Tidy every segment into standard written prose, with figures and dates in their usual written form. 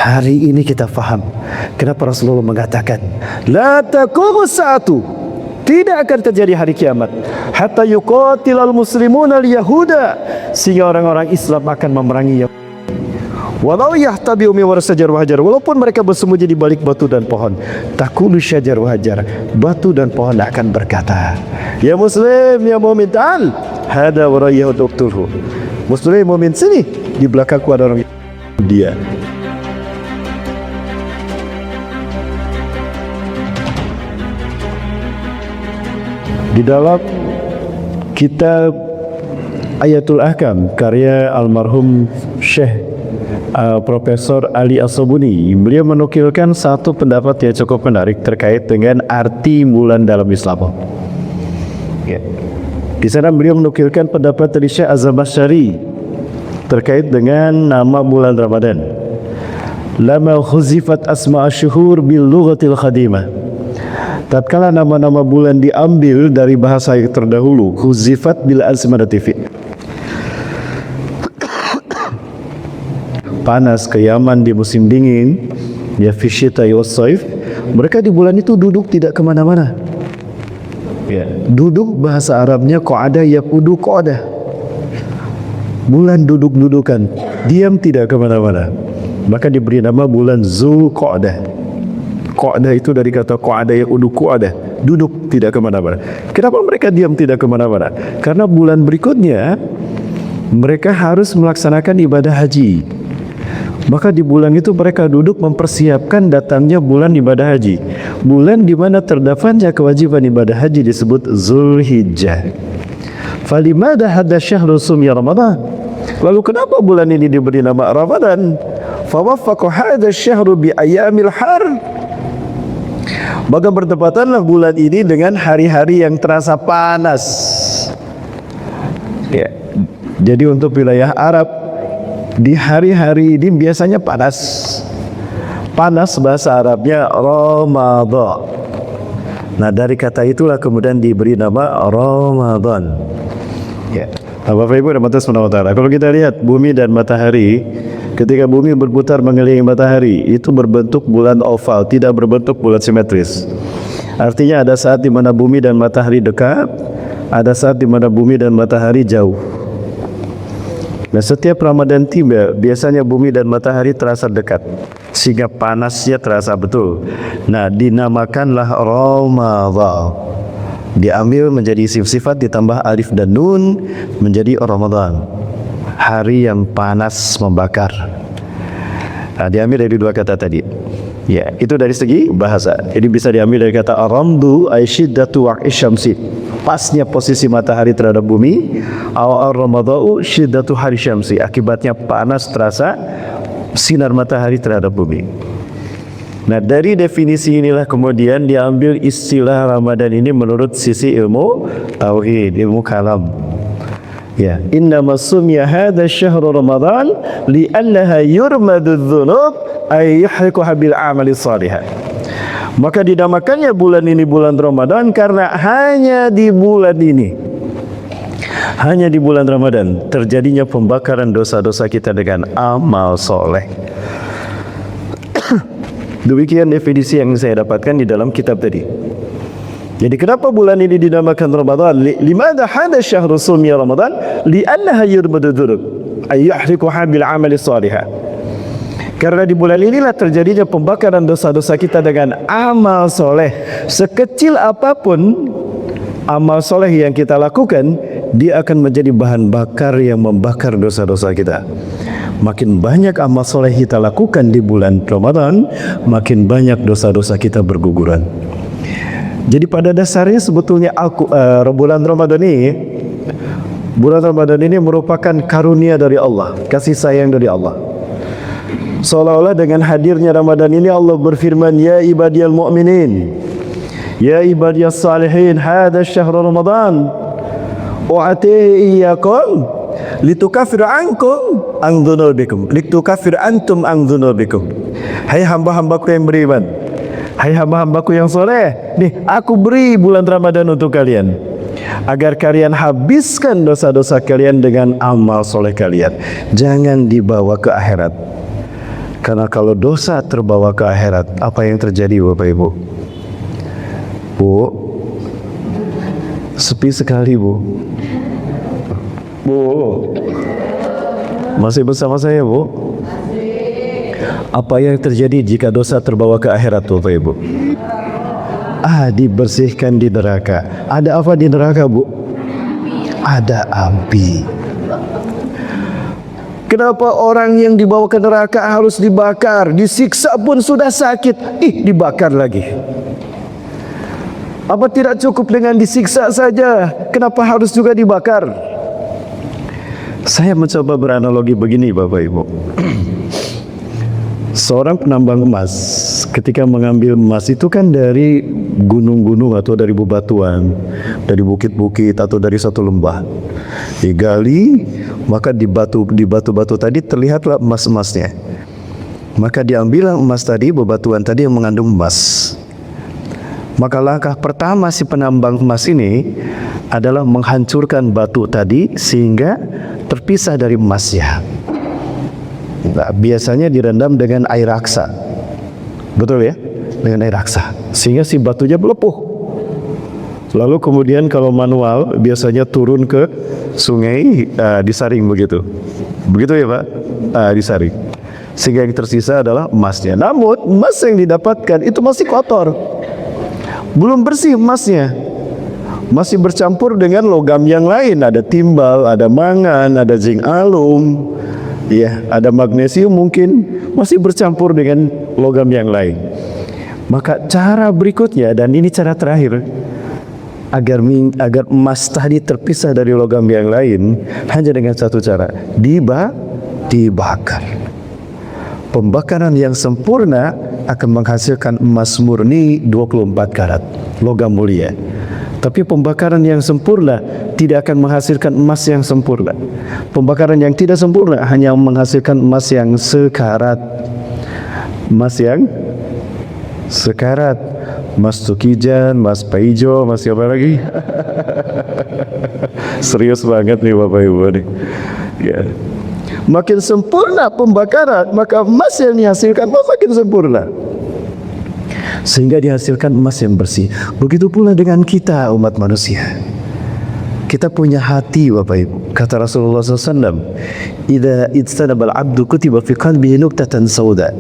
Hari ini kita faham kenapa Rasulullah mengatakan la taqumu sa'atu, tidak akan terjadi hari kiamat hatta yuqatilal muslimuna al-yahuda, sehingga orang-orang Islam akan memerangi Yahudi. Walau yahtabi'u min warasi syajar wa hajar, walaupun mereka bersembunyi di balik batu dan pohon. Taqulu syajar wa hajar, batu dan pohon akan berkata, ya muslim, ya mu'min, ta'al hada warayyahu uqtulhu. Muslim, mu'min, sini, di belakangku ada orang dia. Di dalam kitab Ayatul Ahkam karya almarhum Syekh Profesor Ali As-Sabuni, beliau menukilkan satu pendapat yang cukup menarik terkait dengan arti bulan dalam Islam. Ya. Di sana beliau menukilkan pendapat dari Syekh Az-Zamakhsyari terkait dengan nama bulan Ramadan. Lama khuzifat asma' asyhur bil lughatil khadimah. Tatkala nama-nama bulan diambil dari bahasa yang terdahulu, khuzifat bil azmanatif. Panas, keyaman di musim dingin, ya fi syita'i was saif, mereka di bulan itu duduk tidak kemana-mana. Ya, duduk bahasa Arabnya qa'ada yaqudu qa'ada. Bulan duduk-dudukan, diam tidak kemana-mana. Maka diberi nama bulan Zulqa'dah. Qa'dah itu dari kata qa'ada yaqudu qa'ada, duduk tidak kemana-mana. Kenapa mereka diam tidak kemana-mana? Karena bulan berikutnya mereka harus melaksanakan ibadah haji. Maka di bulan itu mereka duduk mempersiapkan datangnya bulan ibadah haji. Bulan di mana terdapatnya kewajiban ibadah haji disebut Zulhijjah. Falimada hadha syahru sumya Ramadan? Lalu kenapa bulan ini diberi nama Ramadan? Fawaffaqa hadha syahru bi ayyamil har. Maka bertepatanlah bulan ini dengan hari-hari yang terasa panas. Ya. Jadi untuk wilayah Arab di hari-hari ini biasanya panas. Panas bahasa Arabnya Ramadan. Nah, dari kata itulah kemudian diberi nama Ramadan. Ya. Bapak Ibu dan Mata SWT, kalau kita lihat bumi dan matahari, ketika bumi berputar mengelilingi matahari, itu berbentuk bulan oval, tidak berbentuk bulan simetris. Artinya ada saat di mana bumi dan matahari dekat, ada saat di mana bumi dan matahari jauh. Nah, setiap Ramadan tiba, biasanya bumi dan matahari terasa dekat, sehingga panasnya terasa betul. Nah, dinamakanlah Ramadan. Diambil menjadi isim sifat ditambah alif dan nun menjadi Ramadan, hari yang panas membakar. Nah, diambil dari dua kata tadi. Ya, itu dari segi bahasa. Jadi bisa diambil dari kata aramdu ay syiddatu waq'i syamsi, pasnya posisi matahari terhadap bumi, aw ar-ramadau syiddatu hari syamsi, akibatnya panas terasa sinar matahari terhadap bumi. Nah, dari definisi inilah kemudian diambil istilah Ramadan ini menurut sisi ilmu tauhid, ilmu kalam. Ya, innama sumya hadha syahru Ramadan li'annaha yurmadu dzunub ay yuhriquha bil amali shalihat. Maka dinamakannya bulan ini bulan Ramadan karena hanya di bulan ini, hanya di bulan Ramadan terjadinya pembakaran dosa-dosa kita dengan amal soleh. Demikian definisi yang saya dapatkan di dalam kitab tadi. Jadi kenapa bulan ini dinamakan Ramadan? Limadha hadha syahru sumya Ramadan? Li'annaha yurmadu dzunub ay yuhriquha bil amali shalihat. Karena di bulan inilah terjadinya pembakaran dosa-dosa kita dengan amal soleh. Sekecil apapun amal soleh yang kita lakukan, dia akan menjadi bahan bakar yang membakar dosa-dosa kita. Makin banyak amal soleh kita lakukan di bulan Ramadan, makin banyak dosa-dosa kita berguguran. Jadi pada dasarnya sebetulnya bulan Ramadan ini merupakan karunia dari Allah, kasih sayang dari Allah. Seolah-olah dengan hadirnya Ramadan ini Allah berfirman, ya ibadiyal mu'minin, ya ibadiyas salihin, hadha syahrul Ramadan u'atihi iyyakum litukaffiru ankum an dzunubikum, litukaffiru antum an dzunubikum. Hai hamba-hambaku yang beriman, hai hamba-hambaku yang soleh, nih aku beri bulan Ramadan untuk kalian agar kalian habiskan dosa-dosa kalian dengan amal soleh kalian. Jangan dibawa ke akhirat. Karena kalau dosa terbawa ke akhirat, apa yang terjadi Bapak Ibu? Bu, sepi sekali Bu. Bu, masih bersama saya Bu? Apa yang terjadi jika dosa terbawa ke akhirat Bapak Ibu? Dibersihkan di neraka. Ada apa di neraka Bu? Ada api. Kenapa orang yang dibawa ke neraka harus dibakar? Disiksa pun sudah sakit, dibakar lagi. Apa tidak cukup dengan disiksa saja? Kenapa harus juga dibakar? Saya mencoba beranalogi begini Bapak Ibu. Seorang penambang emas ketika mengambil emas itu kan dari gunung-gunung atau dari bebatuan, dari bukit-bukit atau dari satu lembah. Digali, maka di batu-batu tadi terlihatlah emas-emasnya. Maka diambil emas tadi, bebatuan tadi yang mengandung emas. Maka langkah pertama si penambang emas ini adalah menghancurkan batu tadi sehingga terpisah dari emasnya. Nah, biasanya direndam dengan air raksa, betul ya, dengan air raksa, sehingga si batunya melepuh. Lalu kemudian kalau manual biasanya turun ke sungai, disaring begitu ya Pak, disaring, sehingga yang tersisa adalah emasnya. Namun emas yang didapatkan itu masih kotor, belum bersih emasnya, masih bercampur dengan logam yang lain, ada timbal, ada mangan, ada zinc alum. Ya, ada magnesium mungkin masih bercampur dengan logam yang lain. Maka cara berikutnya, dan ini cara terakhir, agar emas tadi terpisah dari logam yang lain, hanya dengan satu cara, dibakar. Pembakaran yang sempurna akan menghasilkan emas murni 24 karat, logam mulia. Tapi pembakaran yang sempurna tidak akan menghasilkan emas yang sempurna. Pembakaran yang tidak sempurna hanya menghasilkan emas yang sekarat. Emas yang sekarat. Emas Tukijan, emas Paijo, emas apa lagi? Serius banget nih Bapak Ibu nih. Ya. Makin sempurna pembakaran, maka emas yang dihasilkan makin sempurna, sehingga dihasilkan emas yang bersih. Begitu pula dengan kita umat manusia. Kita punya hati Bapak Ibu. Kata Rasulullah SAW, "Idza ijtanabal abdu kutiba fi qalbihi nuqtatan sauda."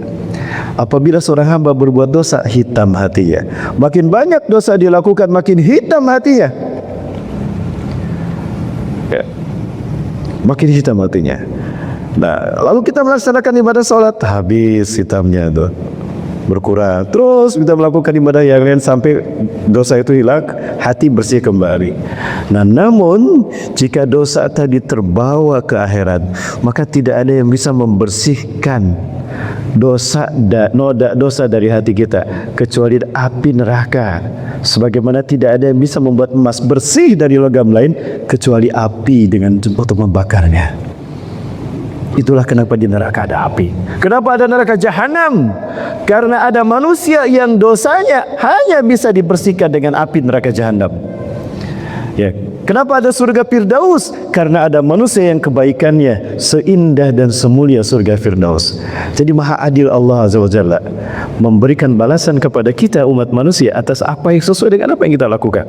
Apabila seorang hamba berbuat dosa, hitam hatinya. Makin banyak dosa dilakukan, makin hitam hatinya. Ya. Makin hitam hatinya. Nah, lalu kita melaksanakan ibadah sholat, habis hitamnya tuh, berkurang. Terus kita melakukan ibadah yang lain sampai dosa itu hilang, hati bersih kembali. Nah, namun jika dosa tadi terbawa ke akhirat, maka tidak ada yang bisa membersihkan noda dosa dari hati kita kecuali api neraka. Sebagaimana tidak ada yang bisa membuat emas bersih dari logam lain kecuali api untuk membakarnya. Itulah kenapa di neraka ada api. Kenapa ada neraka jahanam? Karena ada manusia yang dosanya hanya bisa dibersihkan dengan api neraka jahanam. Ya. Kenapa ada surga Firdaus? Karena ada manusia yang kebaikannya seindah dan semulia surga Firdaus. Jadi maha adil Allah Azza wa Jalla memberikan balasan kepada kita umat manusia atas apa yang sesuai dengan apa yang kita lakukan.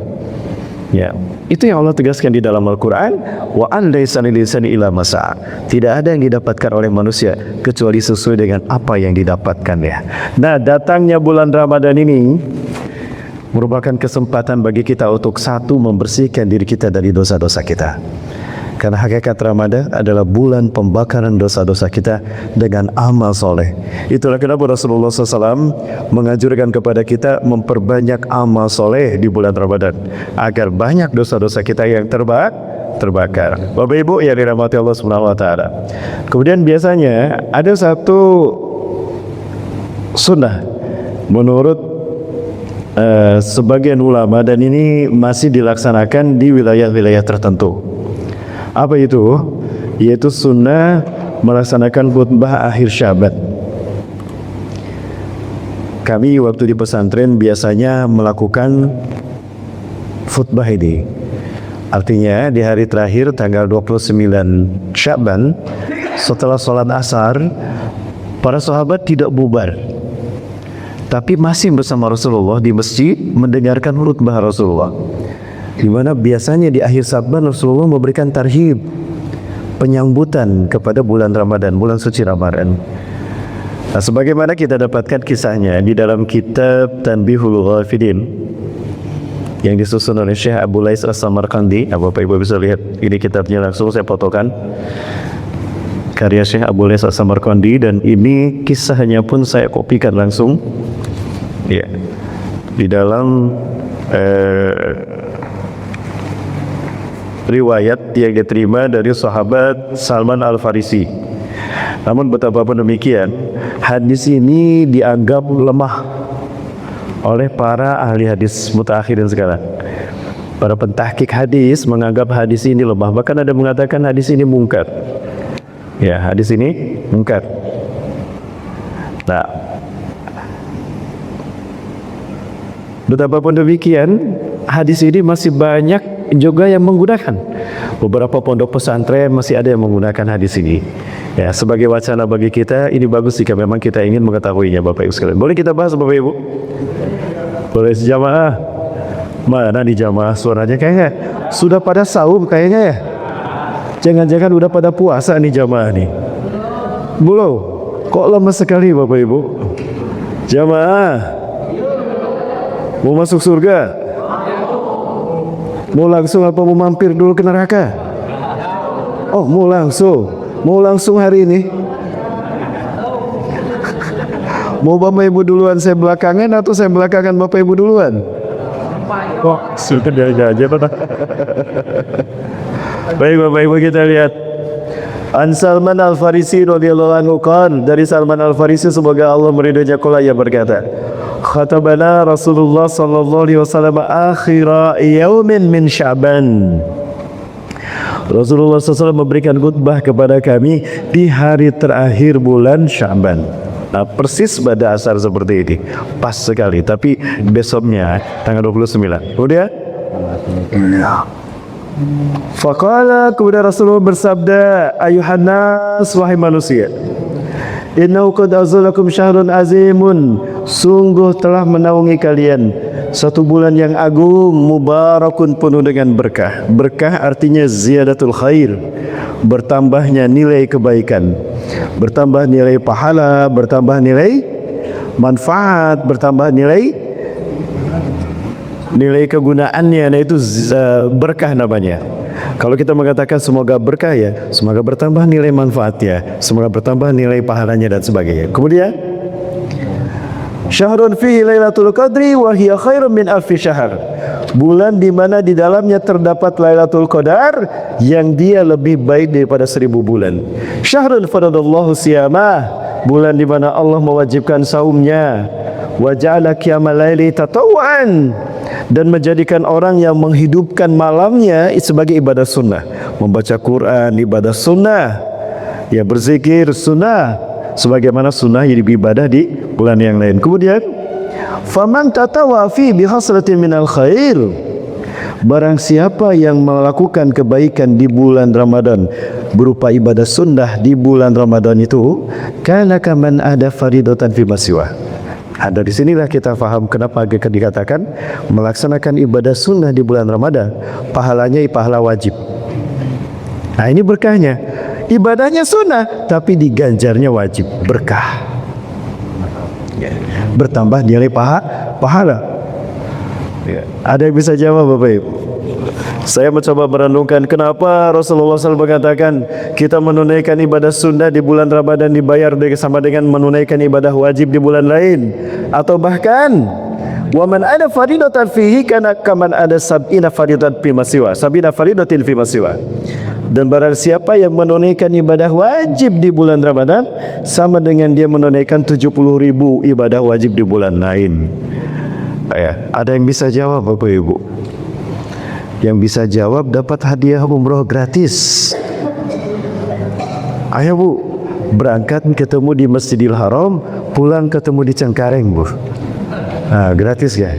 Ya, itu yang Allah tegaskan di dalam Al-Quran. Wa an laisa lil insani illa ma sa'a. Tidak ada yang didapatkan oleh manusia kecuali sesuai dengan apa yang didapatkannya. Nah, datangnya bulan Ramadan ini merupakan kesempatan bagi kita untuk satu, membersihkan diri kita dari dosa-dosa kita. Karena hakikat Ramadan adalah bulan pembakaran dosa-dosa kita dengan amal soleh. Itulah kenapa Rasulullah SAW menganjurkan kepada kita memperbanyak amal soleh di bulan Ramadan, agar banyak dosa-dosa kita yang terbakar. Bapak Ibu yang dirahmati Allah Subhanahu wa taala. Kemudian biasanya ada satu sunnah menurut sebagian ulama, dan ini masih dilaksanakan di wilayah-wilayah tertentu. Apa itu? Yaitu sunnah melaksanakan khutbah akhir Syaban. Kami waktu di pesantren biasanya melakukan khutbah ini. Artinya di hari terakhir tanggal 29 Syaban, setelah sholat asar, Para sahabat tidak bubar, tapi masih bersama Rasulullah di masjid mendengarkan khutbah Rasulullah, di mana biasanya di akhir Sa'ban Rasulullah memberikan tarhib, penyambutan kepada bulan Ramadan, bulan suci Ramadan. Nah, sebagaimana kita dapatkan kisahnya di dalam kitab Tanbihul Ghafilin yang disusun oleh Syekh Abu Lais As-Samarqandi. Bapak Ibu bisa lihat, ini kitabnya langsung saya fotokan, karya Syekh Abu Lais As-Samarqandi, dan ini kisahnya pun saya kopikan langsung ya di dalam riwayat yang diterima dari sahabat Salman Al-Farisi. Namun betapapun demikian, hadis ini dianggap lemah oleh para ahli hadis mutaakhirin sekarang. Para pentahkik hadis menganggap hadis ini lemah, bahkan ada mengatakan hadis ini mungkar. Ya, hadis ini mungkar. Nah, betapapun demikian, hadis ini masih banyak juga yang menggunakan. Beberapa pondok pesantren masih ada yang menggunakan hadis ini. Ya, sebagai wacana bagi kita, ini bagus jika memang kita ingin mengetahuinya, Bapak Ibu sekalian. Boleh kita bahas, Bapak Ibu? Boleh sejamaah? Mana nih jamaah suaranya kayaknya sudah pada saum kayaknya ya. Jangan-jangan udah pada puasa nih jamaah nih. Belum? Kok lemes sekali Bapak Ibu? Jamaah mau masuk surga? Mau langsung apa mau mampir dulu ke neraka? Oh, mau langsung. Mau langsung hari ini? Mau Bapak Ibu duluan saya belakangan atau saya belakangan Bapak Ibu duluan? Oh, sudah aja Pak. Baik Bapak Ibu, kita lihat An Salman Al-Farisi radhiyallahu anhu qala, dari Salman Al-Farisi semoga Allah meridhoinya, qala, ia berkata, khatabana Rasulullah sallallahu alaihi wasallam akhira yaumin min Sya'ban. Rasulullah SAW memberikan khutbah kepada kami di hari terakhir bulan Sya'ban. Nah, persis pada asar seperti ini, pas sekali. Tapi besoknya tanggal 29. Kemudian faqala, kemudian Rasulullah bersabda, ayuhan nas, wahai manusia, innahu qad azalakum syahrun azimun, sungguh telah menaungi kalian satu bulan yang agung, mubarakun, penuh dengan berkah. Berkah artinya ziyadatul khair, bertambahnya nilai kebaikan, bertambah nilai pahala, bertambah nilai manfaat, bertambah nilai kegunaannya. Nah, itu berkah namanya. Kalau kita mengatakan semoga berkah, ya semoga bertambah nilai manfaatnya, semoga bertambah nilai pahalanya dan sebagainya. Kemudian syahrun fihi lailatul qadri wa hiya khairun min alfi syahr, bulan di mana di dalamnya terdapat Lailatul Qadar yang dia lebih baik daripada 1000 bulan. Syahrun faradallahu siyamah, bulan di mana Allah mewajibkan saumnya. Wa ja'ala qiyamal laili tatawwan, dan menjadikan orang yang menghidupkan malamnya sebagai ibadah sunnah. Membaca Quran ibadah sunnah, ya berzikir sunnah, sebagaimana sunnah yang ibadah di bulan yang lain. Kemudian faman tatawa fi bihaslatin minal khair, barang siapa yang melakukan kebaikan di bulan Ramadan berupa ibadah sunnah di bulan Ramadan itu, kana kaman ada faridatan fi masiwa. Dari sinilah kita faham kenapa dikatakan melaksanakan ibadah sunnah di bulan Ramadan pahalanya pahala wajib. Nah, ini berkahnya. Ibadahnya sunnah tapi diganjarnya wajib, berkah. Bertambah nilai pahala. Ya. Ada yang bisa jawab Bapak Ibu? Saya mencoba merenungkan kenapa Rasulullah SAW mengatakan kita menunaikan ibadah sunnah di bulan Ramadan dibayar sama dengan menunaikan ibadah wajib di bulan lain, atau bahkan wa man ada faridatan fihi kana kaman ada sab'ina faridatan fi masiwa, sab'ina faridatin fi masiwa. Dan barang siapa yang menunaikan ibadah wajib di bulan Ramadan sama dengan dia menunaikan 70.000 ibadah wajib di bulan lain. Ya, ada yang bisa jawab Bapak Ibu? Yang bisa jawab dapat hadiah umroh gratis. Ayo Bu, berangkat ketemu di Masjidil Haram, pulang ketemu di Cengkareng Bu. Nah, gratis ya?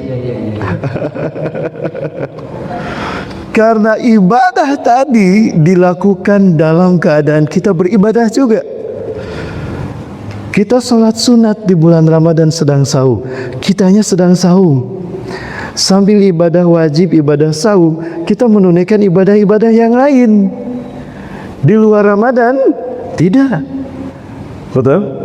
Karena ibadah tadi dilakukan dalam keadaan kita beribadah juga. Kita sholat sunat di bulan Ramadan sedang saum. Kitanya sedang saum. Sambil ibadah wajib, ibadah saum, kita menunaikan ibadah-ibadah yang lain. Di luar Ramadan, tidak. Betul?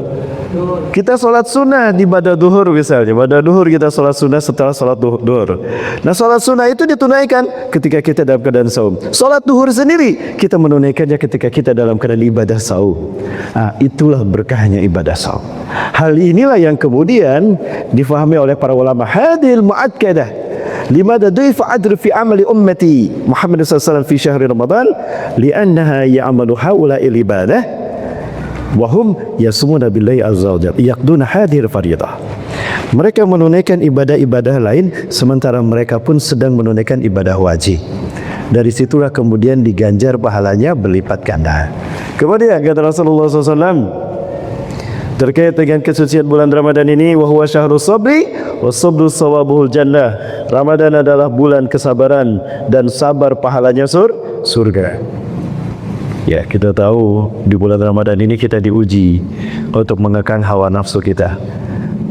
Kita sholat sunnah di pada duhur misalnya. Pada duhur kita sholat sunnah setelah sholat duhur. Nah, sholat sunnah itu ditunaikan ketika kita dalam keadaan saum. Sholat duhur sendiri kita menunaikannya ketika kita dalam keadaan ibadah saum. Nah, itulah berkahnya ibadah saum. Hal inilah yang kemudian difahami oleh para ulama. Hadil mu'akkadah limada du'ifa adru fi amali ummati Muhammad SAW fi syahri Ramadan li'annaha ya'amalu haula'il ibadah wahum yasmuna billahi azza wa jalla yaqduna hadir faridah. Mereka menunaikan ibadah-ibadah lain sementara mereka pun sedang menunaikan ibadah wajib. Dari situlah kemudian diganjar pahalanya berlipat ganda. Kemudian kata Rasulullah SAW terkait dengan kesucian bulan Ramadan ini, wa huwa syahrus sabri wa sabru sawabuhul jannah. Ramadan adalah bulan kesabaran dan sabar pahalanya surga. Ya, kita tahu di bulan Ramadan ini kita diuji untuk mengekang hawa nafsu kita.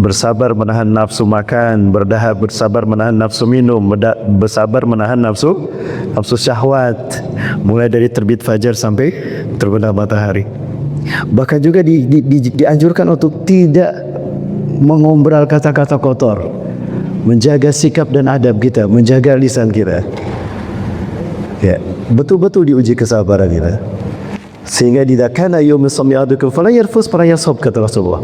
Bersabar menahan nafsu makan, bersabar menahan nafsu minum, bersabar menahan nafsu syahwat, mulai dari terbit fajar sampai terbenam matahari. Bahkan juga dianjurkan untuk tidak mengombral kata-kata kotor, menjaga sikap dan adab kita, menjaga lisan kita. Ya, betul-betul diuji kesabaran kita. Sehingga didakana yawm sami'adukum fala yarfus fala yashab, kata Rasulullah.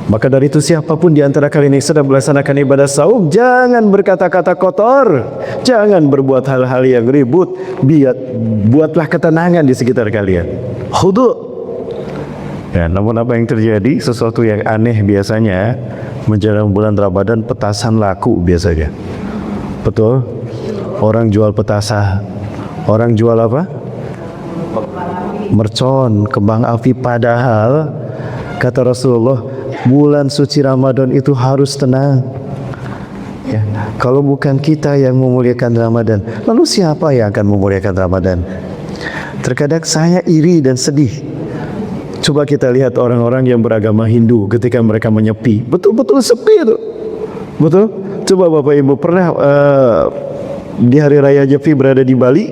Maka dari itu siapapun di antara kalian yang sedang melaksanakan ibadah saum, jangan berkata-kata kotor, jangan berbuat hal-hal yang ribut, buatlah ketenangan di sekitar kalian. Khudu'. Ya, namun apa yang terjadi? Sesuatu yang aneh biasanya menjelang bulan Ramadan, petasan laku biasanya. Betul? Orang jual petasan. Orang jual apa? Mercon, kembang api. Padahal kata Rasulullah, bulan suci Ramadan itu harus tenang. Ya, kalau bukan kita yang memuliakan Ramadan, lalu siapa yang akan memuliakan Ramadan? Terkadang saya iri dan sedih. Coba kita lihat orang-orang yang beragama Hindu ketika mereka menyepi, betul-betul sepi itu. Betul? Coba Bapak Ibu pernah di hari raya Nyepi berada di Bali?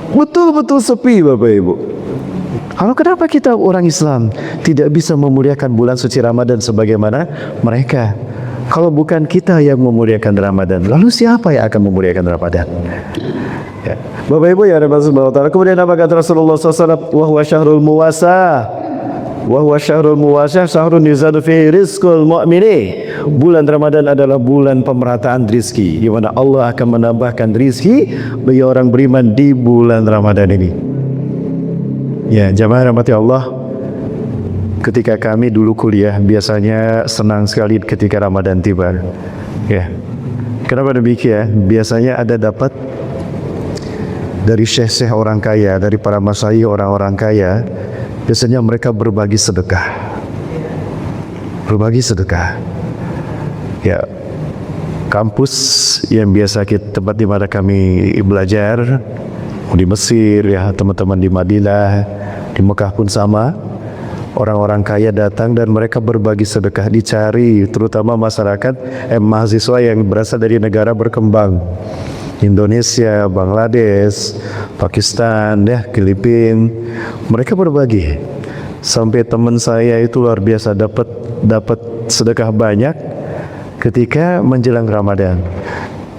Betul-betul sepi Bapak Ibu. Lalu kenapa kita orang Islam tidak bisa memuliakan bulan suci Ramadan sebagaimana mereka? Kalau bukan kita yang memuliakan Ramadan, lalu siapa yang akan memuliakan Ramadan? Ya. Bapak Ibu ya Subhanahu wa taala. Kemudian apa kata Rasulullah SAW? Wa huwa syahrul muwasah. Wa huwa syahrul muwasah, syahrun yuzadu fihi rizqul mu'mini. Bulan Ramadan adalah bulan pemerataan rizki, di mana Allah akan menambahkan rizki bagi orang beriman di bulan Ramadan ini. Ya, jamaah rahmati Allah, ketika kami dulu kuliah biasanya senang sekali ketika Ramadan tiba. Ya, kenapa demikian? Biasanya ada dapat dari syekh-syekh orang kaya, dari para masyayikh orang-orang kaya. Biasanya mereka berbagi sedekah. Berbagi sedekah. Ya, kampus yang biasa tempat di mana kami belajar di Mesir, ya teman-teman di Madinah, di Mekah pun sama. Orang-orang kaya datang dan mereka berbagi sedekah, dicari terutama masyarakat mahasiswa yang berasal dari negara berkembang, Indonesia, Bangladesh, Pakistan, ya Filipina. Mereka berbagi sampai teman saya itu luar biasa dapat sedekah banyak ketika menjelang Ramadan.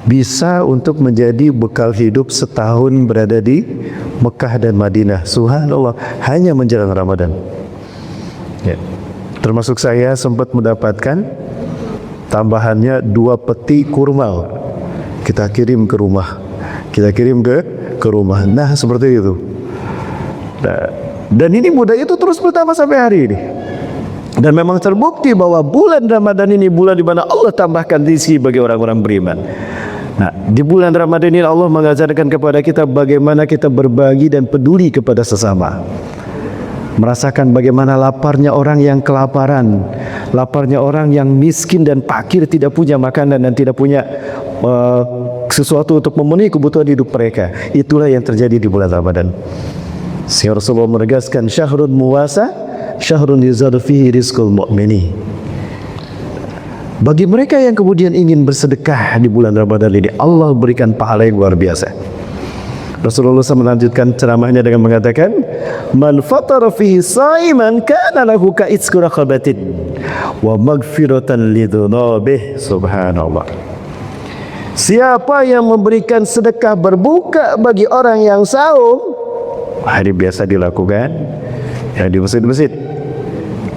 Bisa untuk menjadi bekal hidup setahun berada di Mekah dan Madinah. Subhanallah, hanya menjelang Ramadan. Ya. Termasuk saya sempat mendapatkan tambahannya 2 peti kurma. Kita kirim ke rumah. Nah, seperti itu. Dan ini mudah itu terus bertambah sampai hari ini. Dan memang terbukti bahwa bulan Ramadan ini bulan di mana Allah tambahkan rezeki bagi orang-orang beriman. Nah, di bulan Ramadan ini Allah mengajarkan kepada kita bagaimana kita berbagi dan peduli kepada sesama. Merasakan bagaimana laparnya orang yang kelaparan, laparnya orang yang miskin dan fakir, tidak punya makanan dan tidak punya sesuatu untuk memenuhi kebutuhan hidup mereka. Itulah yang terjadi di bulan Ramadan. Sehingga Rasulullah menegaskan syahrun muwasa, syahrun yuzadu fihi rizqul mu'mini. Bagi mereka yang kemudian ingin bersedekah di bulan Ramadan ini, Allah berikan pahala yang luar biasa. Rasulullah SAW melanjutkan ceramahnya dengan mengatakan, man fatara fihi saiman kana lahu ka'itsqi raqabatin wa maghfiratan lidzunubihi. Subhanallah. Siapa yang memberikan sedekah berbuka bagi orang yang saum, hari biasa dilakukan ya di masjid-masjid.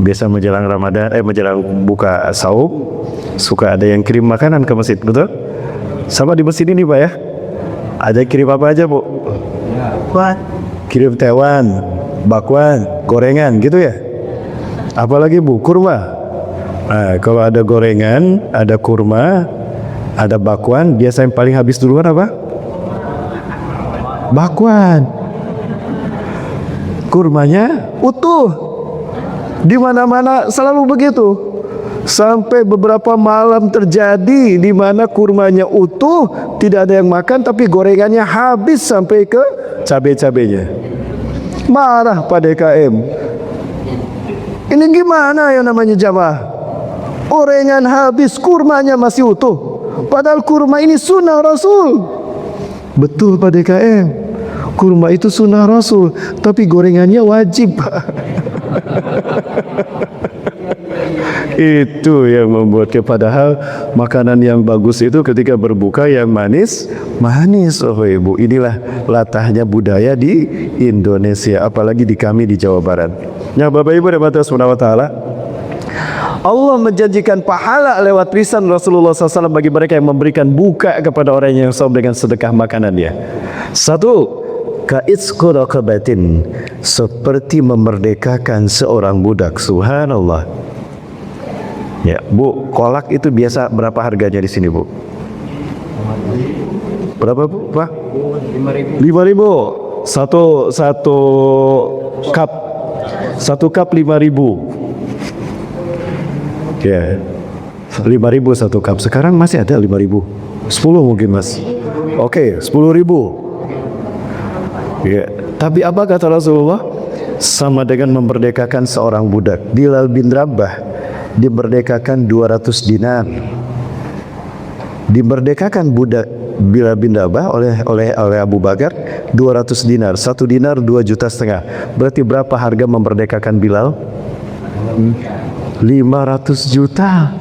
Biasa menjelang Ramadan, menjelang buka saum, suka ada yang kirim makanan ke masjid, betul? Sama di masjid ini Pak ya. Ada kirim apa aja Bu? Kirim tewan, bakwan, gorengan gitu ya. Apalagi Bu, kurma. Nah, kalau ada gorengan, ada kurma, ada bakwan, biasa yang paling habis duluan apa? Bakwan. Kurmanya utuh. Di mana-mana selalu begitu. Sampai beberapa malam terjadi di mana kurmanya utuh, tidak ada yang makan, tapi gorengannya habis sampai ke cabai-cabainya. Marah Pak DKM. Ini gimana yang namanya jamaah? Gorengan habis, kurmanya masih utuh. Padahal kurma ini sunnah Rasul. Betul Pak DKM. Kurma itu sunnah Rasul, tapi gorengannya wajib Pak. Itu yang membuatnya, padahal makanan yang bagus itu ketika berbuka yang manis. Oh Ibu, inilah latahnya budaya di Indonesia, apalagi di kami di Jawa Barat. Ya Bapak Ibu dan Bapak Subhanahu wa taala, Allah menjanjikan pahala lewat lisan Rasulullah SAW bagi mereka yang memberikan buka kepada orang yang saum dengan sedekah makanan dia. Satu, ka'itsqi raqabatin, seperti memerdekakan seorang budak. Subhanallah. Ya, Bu, kolak itu biasa berapa harganya di sini, Bu? Berapa, Bu? Pak? 5.000. Satu cup. Satu cup 5.000. Ya. 5.000 satu cup. Sekarang masih ada 5.000. 10 mungkin, Mas. Oke, 10.000. Ya, tapi apa kata Rasulullah? Sama dengan memerdekakan seorang budak. Bilal bin Rabah dimerdekakan 200 dinar. Dimerdekakan budak Bilal bin Rabah oleh Abu Bakar 200 dinar. 1 dinar 2,5 juta. Berarti berapa harga memerdekakan Bilal? 500 juta.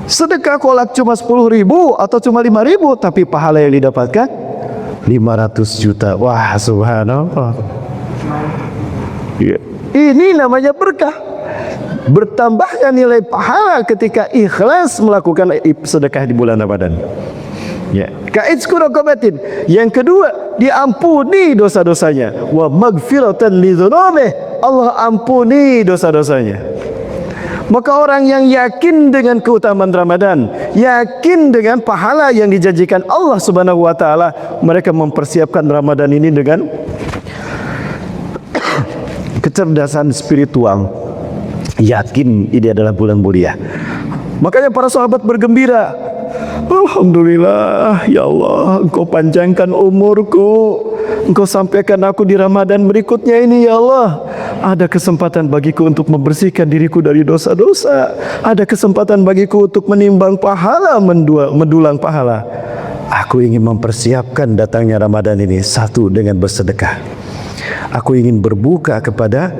Sedekah kolak cuma 10.000 atau cuma 5.000, tapi pahala yang didapatkan 500 juta. Wah, subhanallah. Ya. Ini namanya berkah. Bertambahnya nilai pahala ketika ikhlas melakukan sedekah di bulan Ramadan. Ya. Ka'itsqi raqabatin. Yang kedua, diampuni dosa-dosanya. Wa maghfiratan lidzunubihi. Allah ampuni dosa-dosanya. Maka orang yang yakin dengan keutamaan Ramadan, yakin dengan pahala yang dijanjikan Allah Subhanahu wa taala, mereka mempersiapkan Ramadan ini dengan kecerdasan spiritual. Yakin ini adalah bulan mulia. Makanya para sahabat bergembira. Alhamdulillah, ya Allah, Engkau panjangkan umurku, Engkau sampaikan aku di Ramadan berikutnya ini, ya Allah. Ada kesempatan bagiku untuk membersihkan diriku dari dosa-dosa. Ada kesempatan bagiku untuk menimbang pahala, mendulang pahala. Aku ingin mempersiapkan datangnya Ramadan ini. Satu, dengan bersedekah. Aku ingin berbuka kepada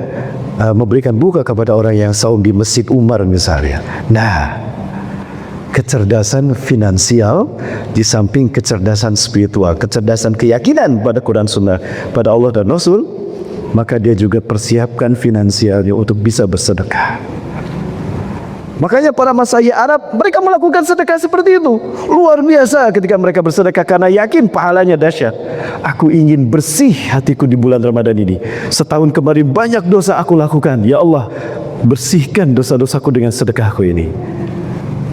memberikan buka kepada orang yang saum di Masjid Umar misalnya. Nah, kecerdasan finansial di samping kecerdasan spiritual, kecerdasan keyakinan pada Quran Sunnah, pada Allah dan Rasul, maka dia juga persiapkan finansialnya untuk bisa bersedekah. Makanya para Masyaikh Arab, mereka melakukan sedekah seperti itu. Luar biasa ketika mereka bersedekah karena yakin pahalanya dahsyat. Aku ingin bersih hatiku di bulan Ramadan ini. Setahun kemarin banyak dosa aku lakukan. Ya Allah, bersihkan dosa-dosaku dengan sedekahku ini.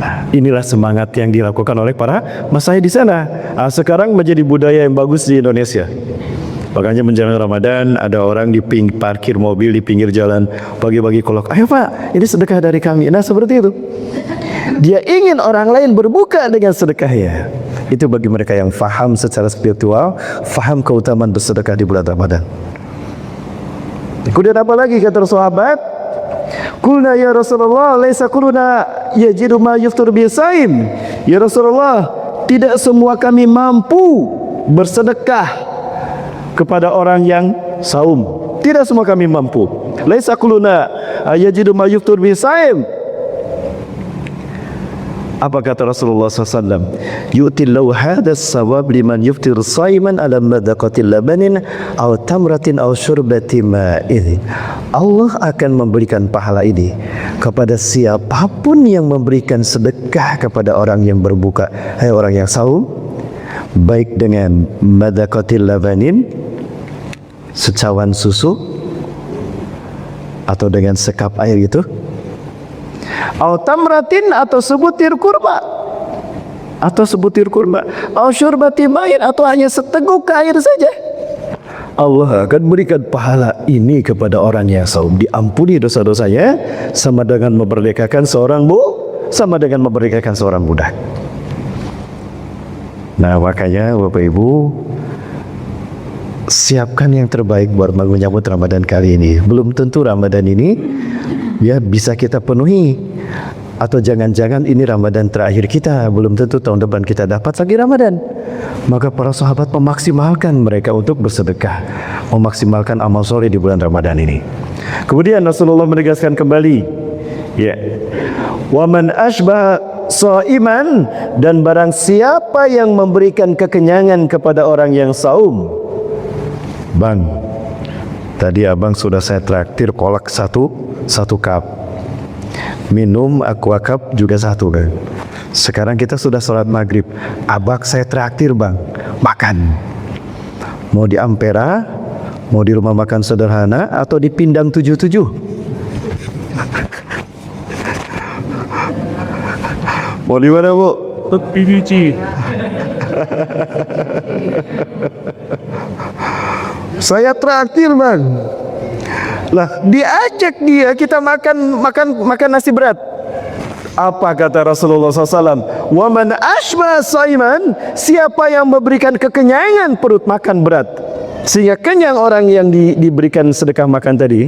Nah, inilah semangat yang dilakukan oleh para Masyaikh di sana. Nah, sekarang menjadi budaya yang bagus di Indonesia. Makanya menjelang Ramadan ada orang di parkir mobil di pinggir jalan, bagi-bagi kolak. Ayo Pak, ini sedekah dari kami. Nah, seperti itu. Dia ingin orang lain berbuka dengan sedekahnya. Itu bagi mereka yang faham secara spiritual, faham keutamaan bersedekah di bulan Ramadan. Kemudian apa lagi kata sahabat? Qulna ya Rasulullah, laisa kulluna yajidu ma yuftur bi shaim. Ya Rasulullah, tidak semua kami mampu bersedekah kepada orang yang saum. Tidak semua kami mampu. Laisa kulluna yajidu ma yuftur bi shaim. Apa kata Rasulullah SAW? Yu'tillahu hadas sawab liman yuftir saiman ala madaqatil labanin aw tamratin aw syurbati ma'in. Allah akan memberikan pahala ini kepada siapapun yang memberikan sedekah kepada orang yang berbuka, orang yang saum, baik dengan madaqatil labanin, secawan susu, atau dengan sekap air itu, atau tamratin, atau sebutir kurma, atau syurbati ma'in, atau hanya seteguk air saja. Allah akan berikan pahala ini kepada orang yang saum. Diampuni dosa-dosanya sama dengan memerdekakan seorang budak. Nah, makanya Bapak Ibu, siapkan yang terbaik buat menyambut Ramadan kali ini. Belum tentu Ramadan ini ya bisa kita penuhi, atau jangan-jangan ini Ramadan terakhir kita, belum tentu tahun depan kita dapat lagi Ramadan. Maka para sahabat memaksimalkan mereka untuk bersedekah, memaksimalkan amal soleh di bulan Ramadan ini. Kemudian Rasulullah menegaskan kembali, ya, wa man asbah shaiman, dan barang siapa yang memberikan kekenyangan kepada orang yang saum. Bang, tadi abang sudah saya traktir kolak satu cup, minum aqua cup juga satu kan. Sekarang kita sudah sholat maghrib, abang saya traktir bang, makan. Mau di Ampera, mau di rumah makan sederhana, atau di Pindang 77? Mau di mana bu? PVC. Saya traktir bang. Lah, diajak dia, kita makan nasi berat. Apa kata Rasulullah SAW? Wa man ashba saiman, siapa yang memberikan kekenyangan perut makan berat sehingga kenyang orang yang diberikan sedekah makan tadi.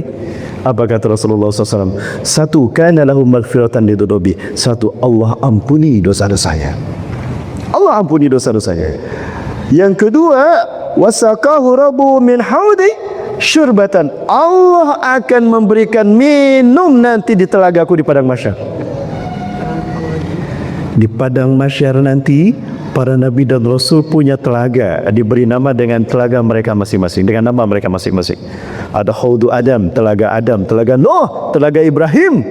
Apa kata Rasulullah SAW? Satu, kana lahu maghfiratan lidunubi. Satu, Allah ampuni dosa-dosanya. Allah ampuni dosa-dosanya. Yang kedua, wasaqahu rabbu min haudi syurbatan. Allah akan memberikan minum nanti di telagaku di padang mahsyar. Di padang mahsyar nanti para nabi dan rasul punya telaga, diberi nama dengan telaga mereka masing-masing, dengan nama mereka masing-masing. Ada Haudu Adam, telaga Nuh, telaga Ibrahim,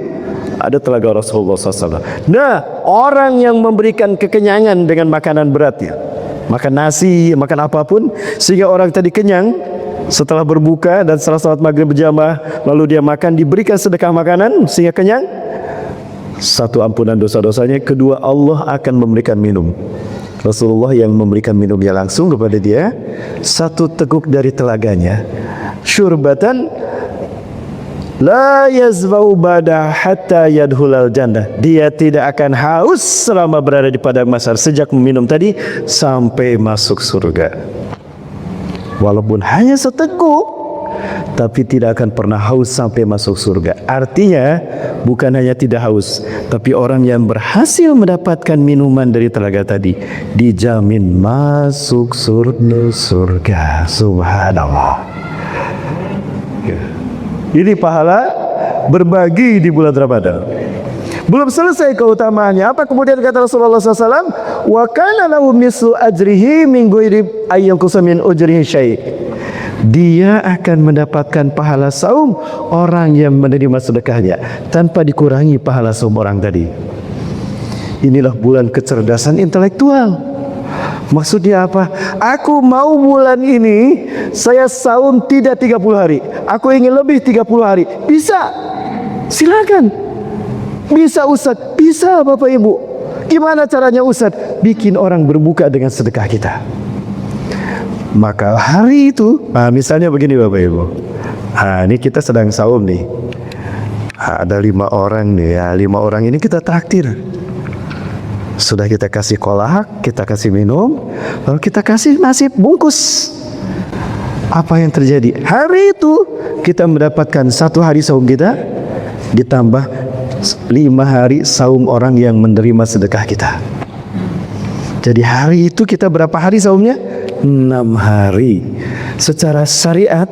ada telaga Rasulullah SAW. Nah, orang yang memberikan kekenyangan dengan makanan berat, ya, makan nasi, makan apapun, sehingga orang tadi kenyang setelah berbuka dan setelah salat maghrib berjamaah, lalu dia makan, diberikan sedekah makanan sehingga kenyang. Satu, ampunan dosa-dosanya. Kedua, Allah akan memberikan minum. Rasulullah yang memberikan minumnya langsung kepada dia. Satu teguk dari telaganya, syurbatan la yazbau bada hatta yadhulal jannah. Dia tidak akan haus selama berada di padang mahsyar, sejak meminum tadi sampai masuk surga. Walaupun hanya seteguk, tapi tidak akan pernah haus sampai masuk surga. Artinya bukan hanya tidak haus, tapi orang yang berhasil mendapatkan minuman dari telaga tadi dijamin masuk surga. Subhanallah. Ini pahala berbagi di bulan Ramadan. Belum selesai keutamaannya. Apa kemudian kata Rasulullah SAW? Wa kana lahu mislu ajrihi min ghairi ayyanqusa min ujrihi syai'. Dia akan mendapatkan pahala saum orang yang menerima sedekahnya tanpa dikurangi pahala saum orang tadi. Inilah bulan kecerdasan intelektual. Maksudnya apa? Aku mau bulan ini saya saum tidak 30 hari. Aku ingin lebih 30 hari. Bisa. Silakan. Bisa Ustaz. Bisa Bapak Ibu. Gimana caranya Ustaz? Bikin orang berbuka dengan sedekah kita. Maka hari itu, misalnya begini Bapak Ibu, ini kita sedang saum nih, ada 5 orang nih, ya 5 orang ini kita traktir. Sudah kita kasih kolak, kita kasih minum, lalu kita kasih nasi bungkus. Apa yang terjadi? Hari itu kita mendapatkan 1 hari saum kita ditambah 5 hari saum orang yang menerima sedekah kita. Jadi hari itu kita berapa hari saumnya? 6 hari. Secara syariat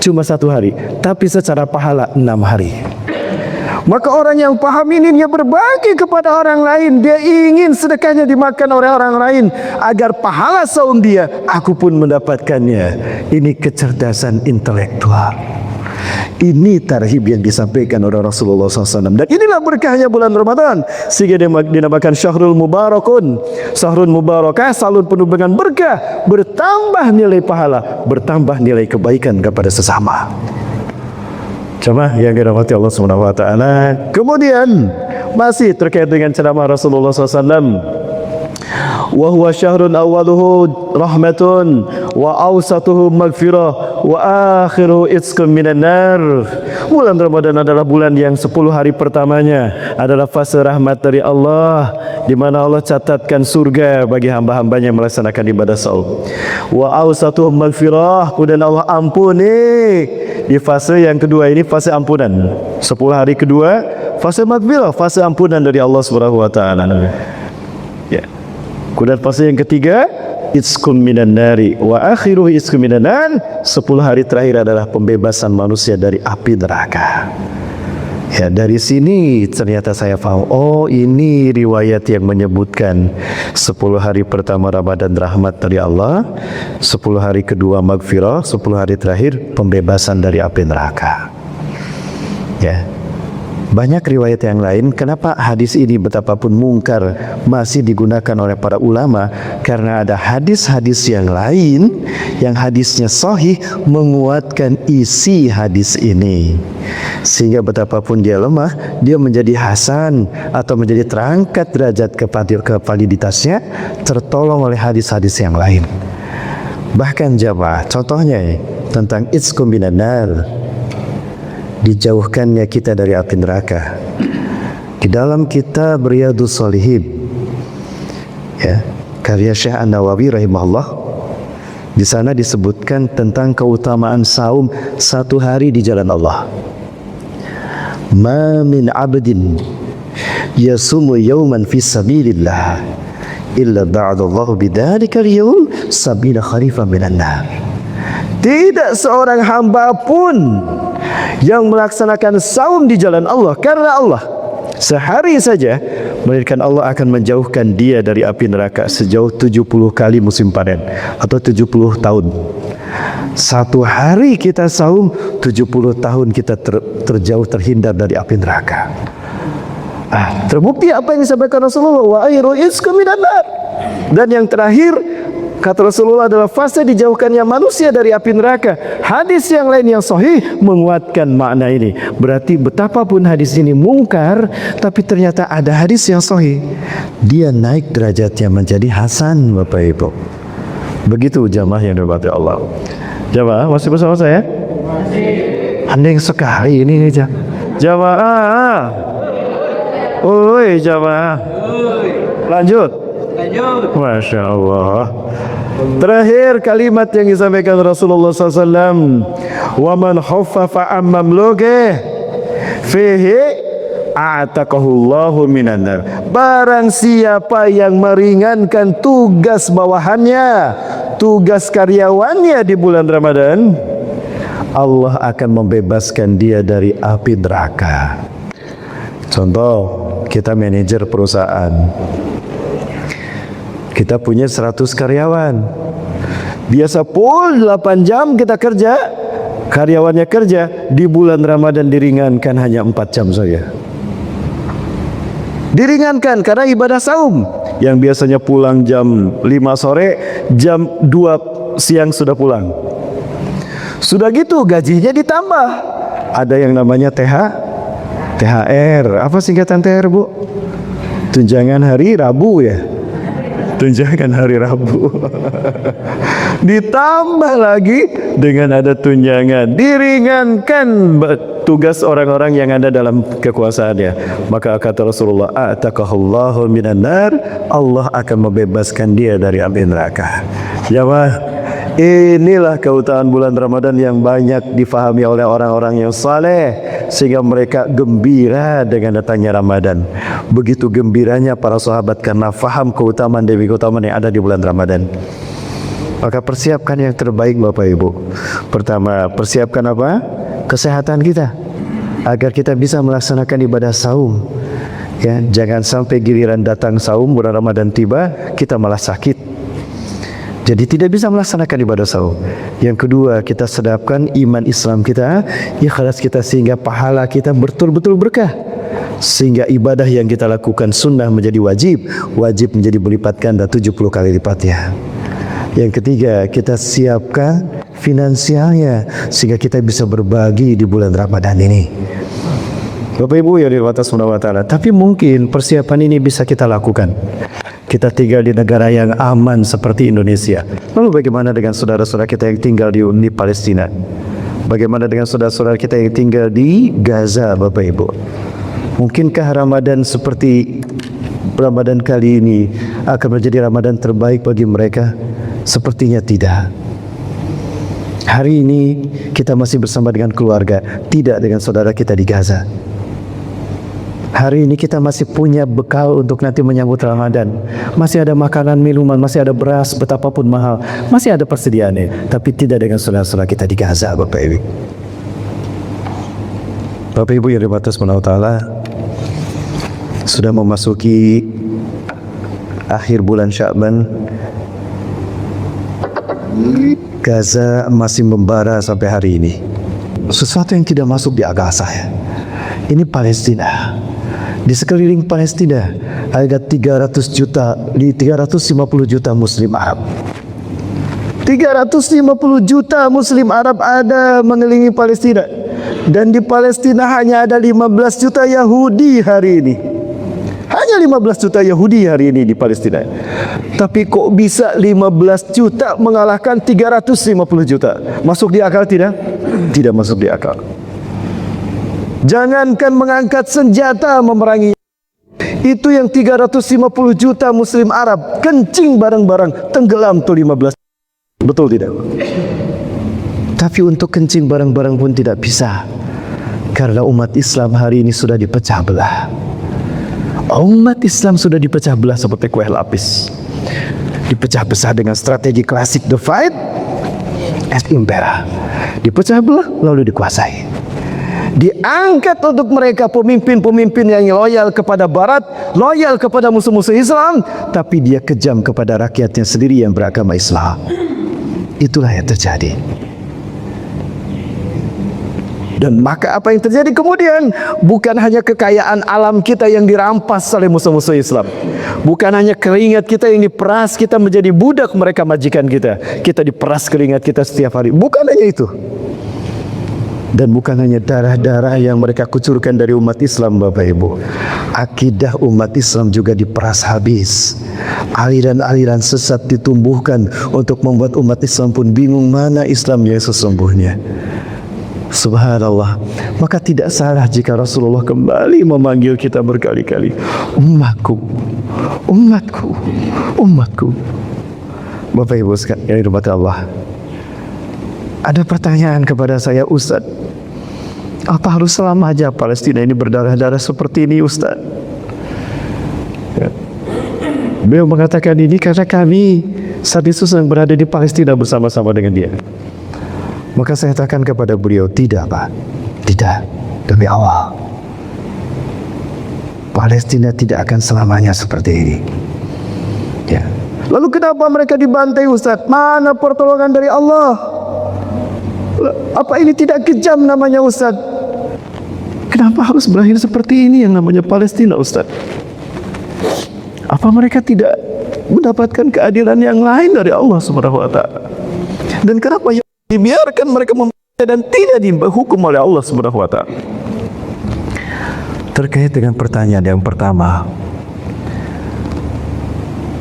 cuma 1 hari, tapi secara pahala 6 hari. Maka orang yang paham ini, dia berbagi kepada orang lain. Dia ingin sedekahnya dimakan oleh orang lain agar pahala saum dia, aku pun mendapatkannya. Ini kecerdasan intelektual. Ini tarhib yang disampaikan oleh Rasulullah SAW. Dan inilah berkahnya bulan Ramadan, sehingga dinamakan Syahrul Mubarakun. Syahrul Mubarakah, salun penuh dengan berkah, bertambah nilai pahala, bertambah nilai kebaikan kepada sesama. Jemaah yang dirahmati Allah Subhanahu wa taala. Kemudian masih terkait dengan ceramah Rasulullah SAW. Wa huwa syahrun awwaluhu rahmatun wa awsatuhu maghfirah wa akhiruhu itqun minan nar. Bulan Ramadan adalah bulan yang 10 hari pertamanya adalah fase rahmat dari Allah, di mana Allah catatkan surga bagi hamba-hambanya yang melaksanakan ibadah saum. Wa awsatuhu maghfirah, kemudian Allah ampuni. Di fase yang kedua ini fase ampunan. 10 hari kedua fase maghfirah, fase ampunan dari Allah Subhanahu wa taala. Ya. Kemudian fase yang ketiga itqun minan nari wa akhiruhu itqun minan nar. 10 hari terakhir adalah pembebasan manusia dari api neraka. Ya, dari sini ternyata saya paham, oh ini riwayat yang menyebutkan 10 hari pertama Ramadan rahmat dari Allah, 10 hari kedua maghfirah, 10 hari terakhir pembebasan dari api neraka. Ya. Banyak riwayat yang lain. Kenapa hadis ini betapapun mungkar masih digunakan oleh para ulama? Karena ada hadis-hadis yang lain yang hadisnya sahih menguatkan isi hadis ini, sehingga betapapun dia lemah, dia menjadi hasan atau menjadi terangkat derajat kevaliditasnya tertolong oleh hadis-hadis yang lain. Bahkan jamaah, contohnya tentang itqun minan nar, dijauhkannya kita dari api neraka. Di dalam kitab Riyadhus Shalihin, ya, karya Syekh An-Nawawi rahimahullah, di sana disebutkan tentang keutamaan saum 1 hari di jalan Allah. Ma min abdin yasumu yawman fi sabilillah illa ba'dallahu bidzalika al-yawm sabila kharifan minan nar. Tidak seorang hamba pun yang melaksanakan saum di jalan Allah karena Allah sehari saja, melainkan Allah akan menjauhkan dia dari api neraka sejauh 70 kali musim panen atau 70 tahun. 1 hari kita saum, 70 tahun kita terjauh, terhindar dari api neraka. Terbukti apa yang disampaikan Rasulullah, wa ayru iskum minan nar. Dan yang terakhir kata Rasulullah adalah fase dijauhkannya manusia dari api neraka. Hadis yang lain yang sahih menguatkan makna ini. Berarti betapapun hadis ini mungkar, tapi ternyata ada hadis yang sahih, dia naik derajatnya menjadi hasan, Bapak Ibu. Begitu jamaah yang dirahmati Allah. Jamaah masih bersama saya? Masih. Hening sekali ini jamaah. Oi jamaah. Lanjut. Masya Allah. Terakhir kalimat yang disampaikan Rasulullah SAW, wa man khaffafa an mamlukihi fihi a'taqahullahu minan nar. Barang siapa yang meringankan tugas bawahannya, tugas karyawannya di bulan Ramadan, Allah akan membebaskan dia dari api neraka. Contoh, kita manajer perusahaan, kita punya 100 karyawan. Biasa full 8 jam kita kerja, karyawannya kerja. Di bulan Ramadan diringankan hanya 4 jam saja. Diringankan karena ibadah saum. Yang biasanya pulang jam 5 sore, jam 2 siang sudah pulang. Sudah gitu gajinya ditambah. Ada yang namanya THR. Apa singkatan THR, Bu? Tunjangan hari Rabu ya. Tunjangan hari Rabu. Ditambah lagi dengan ada tunjangan, diringankan tugas orang-orang yang ada dalam kekuasaannya. Maka kata Rasulullah, a'taqahullahu minan nar, Allah akan membebaskan dia dari api neraka. Jamaah, Inilah keutamaan bulan Ramadan yang banyak difahami oleh orang-orang yang saleh, sehingga mereka gembira dengan datangnya Ramadan. Begitu gembiranya para sahabat karena faham keutamaan demi keutamaan yang ada di bulan Ramadan. Maka persiapkan yang terbaik Bapak Ibu. Pertama, persiapkan apa? Kesehatan kita, agar kita bisa melaksanakan ibadah saum. Ya, jangan sampai giliran datang saum, bulan Ramadan tiba, kita malah sakit. Jadi tidak bisa melaksanakan ibadah saum. Yang kedua, kita sedapkan iman Islam kita, ikhlas kita, sehingga pahala kita betul-betul berkah. Sehingga ibadah yang kita lakukan sunnah menjadi wajib, wajib menjadi berlipat ganda 70 kali lipatnya. Yang ketiga, kita siapkan finansialnya sehingga kita bisa berbagi di bulan Ramadan ini. Bapak Ibu yang dirahmati Allah SWT, tapi mungkin persiapan ini bisa kita lakukan. Kita tinggal di negara yang aman seperti Indonesia. Lalu bagaimana dengan saudara-saudara kita yang tinggal di Palestina? Bagaimana dengan saudara-saudara kita yang tinggal di Gaza, Bapak Ibu? Mungkinkah Ramadan seperti Ramadan kali ini akan menjadi Ramadan terbaik bagi mereka? Sepertinya tidak. Hari ini kita masih bersama dengan keluarga, tidak dengan saudara kita di Gaza. Hari ini kita masih punya bekal untuk nanti menyambut Ramadan. Masih ada makanan, minuman, masih ada beras, betapapun mahal, masih ada persediaannya. Tapi tidak dengan saudara-saudara kita di Gaza, Bapak Ibu. Bapak Ibu yang dirahmati Allah, sudah memasuki akhir bulan Sya'ban. Gaza masih membara sampai hari ini. Sesuatu yang tidak masuk di akal saya. Ini Palestina. Di sekeliling Palestina ada 350 juta Muslim Arab. 350 juta Muslim Arab ada mengelilingi Palestina. Dan di Palestina hanya ada 15 juta Yahudi hari ini. Hanya 15 juta Yahudi hari ini di Palestina. Tapi kok bisa 15 juta mengalahkan 350 juta? Masuk di akal tidak? Tidak masuk di akal. Jangankan mengangkat senjata memerangi, itu yang 350 juta Muslim Arab kencing bareng-bareng, tenggelam tuh 15. Betul tidak? Tapi untuk kencing bareng-bareng pun tidak bisa, karena umat Islam hari ini sudah dipecah belah. Umat Islam sudah dipecah belah seperti kue lapis. Dipecah belah dengan strategi klasik divide and impera. Dipecah belah lalu dikuasai. Diangkat untuk mereka pemimpin-pemimpin yang loyal kepada Barat, loyal kepada musuh-musuh Islam, tapi dia kejam kepada rakyatnya sendiri yang beragama Islam. Itulah yang terjadi. Dan maka apa yang terjadi kemudian? Bukan hanya kekayaan alam kita yang dirampas oleh musuh-musuh Islam, bukan hanya keringat kita yang diperas, kita menjadi budak mereka majikan kita, kita diperas keringat kita setiap hari. Bukan hanya itu. Dan bukan hanya darah-darah yang mereka kucurkan dari umat Islam, Bapak Ibu. Akidah umat Islam juga diperas habis. Aliran-aliran sesat ditumbuhkan untuk membuat umat Islam pun bingung mana Islam yang sesungguhnya. Subhanallah. Maka tidak salah jika Rasulullah kembali memanggil kita berkali-kali, umatku, umatku, umatku. Bapak Ibu sekalian yang dirahmati Allah, ada pertanyaan kepada saya, Ustaz, apa harus selamanya Palestina ini berdarah-darah seperti ini, Ustaz? Ya. Beliau mengatakan ini karena kami saat itu sedang berada di Palestina bersama-sama dengan dia. Maka saya katakan kepada beliau, tidak Pak, tidak, demi Allah, Palestina tidak akan selamanya seperti ini. Ya. Lalu kenapa mereka dibantai, Ustaz? Mana pertolongan dari Allah? Apa ini tidak kejam namanya, Ustaz? Kenapa harus berakhir seperti ini yang namanya Palestina, Ustaz? Apa mereka tidak mendapatkan keadilan yang lain dari Allah Subhanahu wa Ta'ala? Dan kenapa yang dibiarkan mereka membaca dan tidak dihukum oleh Allah Subhanahu wa Ta'ala? Terkait dengan pertanyaan yang pertama,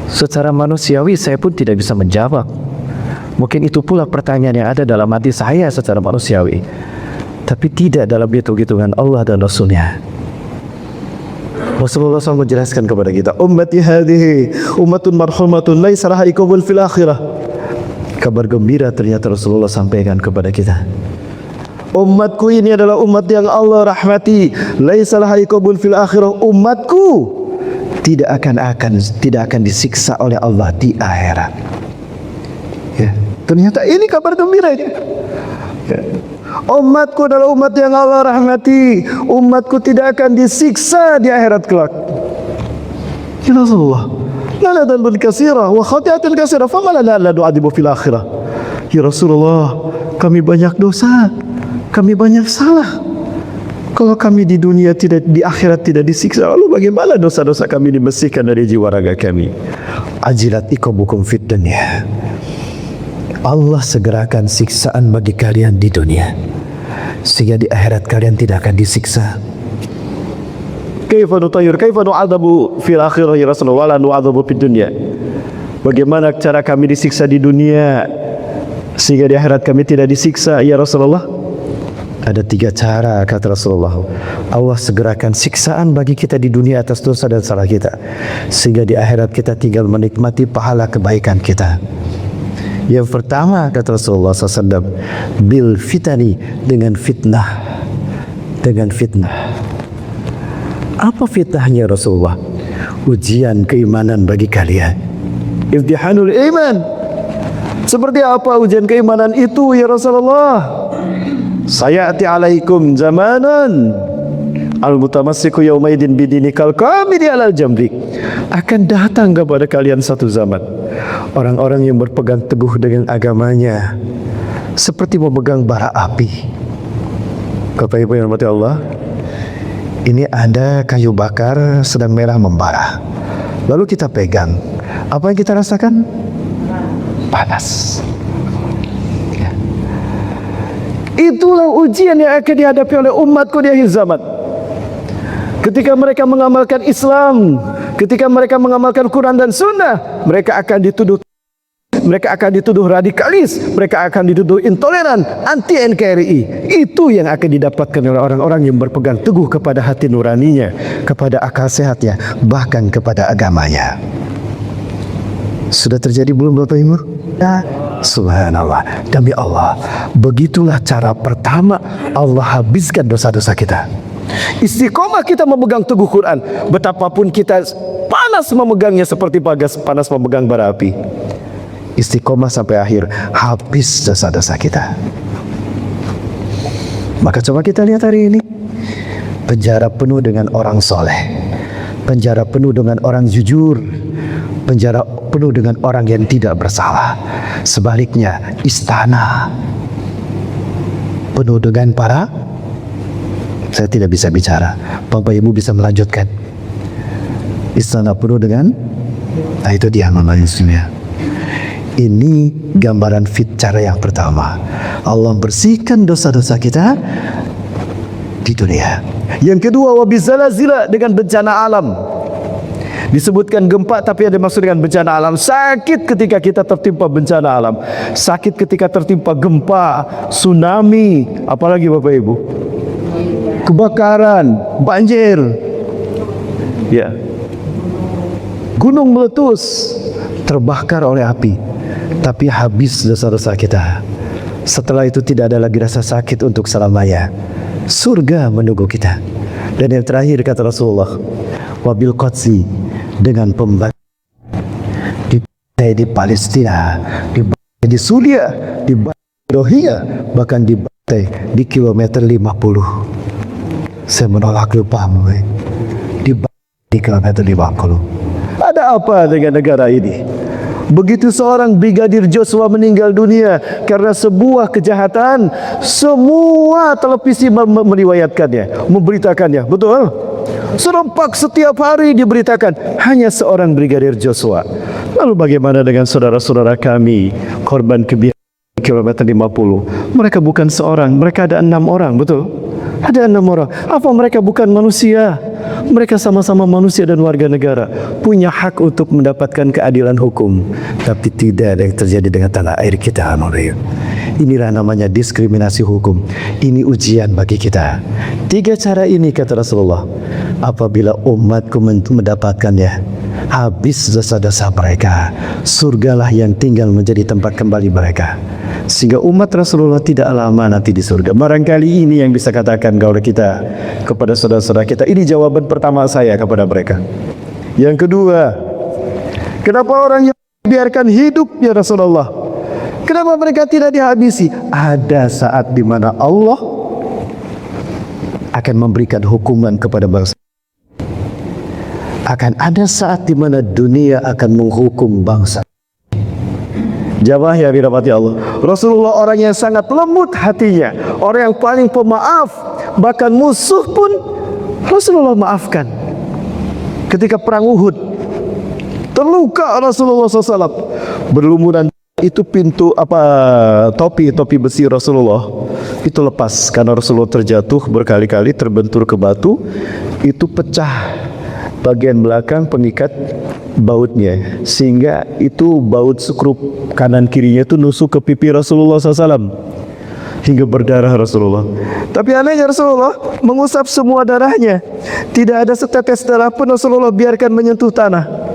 secara manusiawi saya pun tidak bisa menjawab. Mungkin itu pula pertanyaan yang ada dalam hati saya secara manusiawi, tapi tidak dalam hitung-hitungan Allah dan Rasulnya. Rasulullah SAW menjelaskan kepada kita, ummati hadhihi ummatun marhumatun laisa laha iqabun fil akhirah. Kabar gembira ternyata Rasulullah sampaikan kepada kita. Umatku ini adalah umat yang Allah rahmati. Laisa laha iqabun fil akhirah. Umatku tidak akan disiksa oleh Allah di akhirat. Ya, ternyata ini kabar gembiranya. Ya. Umatku adalah umat yang Allah rahmati. Umatku tidak akan disiksa di akhirat kelak. Ya Rasulullah, lana dhanbun katsira wa khati'atun katsira fama lana la nu'adzibu fil akhirah. Ya Rasulullah, kami banyak dosa, kami banyak salah. Kalau kami di dunia tidak, di akhirat tidak disiksa, lalu bagaimana dosa-dosa kami dibersihkan dari jiwa raga kami? Ajilat iqabukum fid dunya. Allah segerakan siksaan bagi kalian di dunia, sehingga di akhirat kalian tidak akan disiksa. Kaifa nutayyir, kaifa nu'adzabu fil akhirah ya Rasulullah, la nu'adzabu fid dunya. Bagaimana cara kami disiksa di dunia sehingga di akhirat kami tidak disiksa ya Rasulullah? Ada 3 cara kata Rasulullah. Allah segerakan siksaan bagi kita di dunia atas dosa dan salah kita, sehingga di akhirat kita tinggal menikmati pahala kebaikan kita. Yang pertama kata Rasulullah SAW, bil fitani, dengan fitnah. Dengan fitnah. Apa fitnahnya Rasulullah? Ujian keimanan bagi kalian. Imtihanul iman. Seperti apa ujian keimanan itu ya Rasulullah? Sayati alaikum zamanan al-mutamassiku yaumaidin bidinikal kamili alal jamrik. Akan datang kepada kalian satu zaman, orang-orang yang berpegang teguh dengan agamanya seperti memegang bara api. Bapak Ibu yang dirahmati Allah, ini ada kayu bakar sedang merah membara, lalu kita pegang, apa yang kita rasakan? Panas. Ya. Itulah ujian yang akan dihadapi oleh umatku di akhir zaman. Ketika mereka mengamalkan Islam, ketika mereka mengamalkan Quran dan Sunnah, mereka akan dituduh radikalis, mereka akan dituduh intoleran, anti NKRI. Itu yang akan didapatkan oleh orang-orang yang berpegang teguh kepada hati nuraninya, kepada akal sehatnya, bahkan kepada agamanya. Sudah terjadi belum Bapak Ibu? Ya, subhanallah. Demi Allah, begitulah cara pertama Allah habiskan dosa-dosa kita. Istiqomah kita memegang teguh Quran, betapapun kita panas memegangnya seperti panas memegang bara api. Istiqomah sampai akhir, habis dosa-dosa kita. Maka coba kita lihat hari ini, penjara penuh dengan orang soleh, penjara penuh dengan orang jujur, penjara penuh dengan orang yang tidak bersalah. Sebaliknya, istana penuh dengan para, saya tidak bisa bicara, Bapak Ibu bisa melanjutkan. Istana penuh dengan, nah itu dia namanya. Ini gambaran fit cara yang pertama. Allah bersihkan dosa-dosa kita di dunia. Yang kedua, wabizalazila, dengan bencana alam. Disebutkan gempa, tapi ada maksud dengan bencana alam. Sakit ketika kita tertimpa bencana alam. Sakit ketika tertimpa gempa, tsunami, apalagi Bapak Ibu, kebakaran, banjir, ya, gunung meletus, terbakar oleh api. Tapi habis dosa-dosa kita. Setelah itu tidak ada lagi rasa sakit untuk selamanya. Surga menunggu kita. Dan yang terakhir kata Rasulullah, wabil qadsi, dengan pembantaian di Palestina, dibantai di Suria, dibantai di Rohingya, bahkan dibantai di kilometer 50. Saya menolak lupamu, dibantai di kilometer 50. Ada apa dengan negara ini? Begitu seorang Brigadir Joshua meninggal dunia karena sebuah kejahatan, semua televisi meriwayatkannya, memberitakannya. Betul? Serempak setiap hari diberitakan hanya seorang Brigadir Joshua. Lalu bagaimana dengan saudara-saudara kami korban kebiasaan kilometer 50? Mereka bukan seorang, mereka ada 6 orang, betul? Ada 6 orang. Apa mereka bukan manusia? Mereka sama-sama manusia dan warga negara, punya hak untuk mendapatkan keadilan hukum. Tapi tidak ada yang terjadi dengan tanah air kita. Inilah namanya diskriminasi hukum. Ini ujian bagi kita. 3 cara ini kata Rasulullah, apabila umatku mendapatkannya, habis dosa-dosa mereka, surgalah yang tinggal menjadi tempat kembali mereka. Sehingga umat Rasulullah tidak lama nanti di surga. Barangkali ini yang bisa katakan kepada kita, kepada saudara-saudara kita. Ini jawaban pertama saya kepada mereka. Yang kedua, kenapa orang yang biarkan hidup ya Rasulullah? Kenapa mereka tidak dihabisi? Ada saat di mana Allah akan memberikan hukuman kepada bangsa. Akan ada saat di mana dunia akan menghukum bangsa. Jamaah yang dirahmati Allah, Rasulullah orang yang sangat lembut hatinya, orang yang paling pemaaf, bahkan musuh pun Rasulullah maafkan. Ketika perang Uhud, terluka Rasulullah SAW, berlumuran itu pintu topi besi Rasulullah itu lepas karena Rasulullah terjatuh berkali-kali, terbentur ke batu, itu pecah bagian belakang pengikat bautnya, sehingga itu baut sekrup kanan kirinya itu nusuk ke pipi Rasulullah SAW hingga berdarah Rasulullah. Tapi anehnya Rasulullah mengusap semua darahnya, tidak ada setetes darah pun Rasulullah biarkan menyentuh tanah.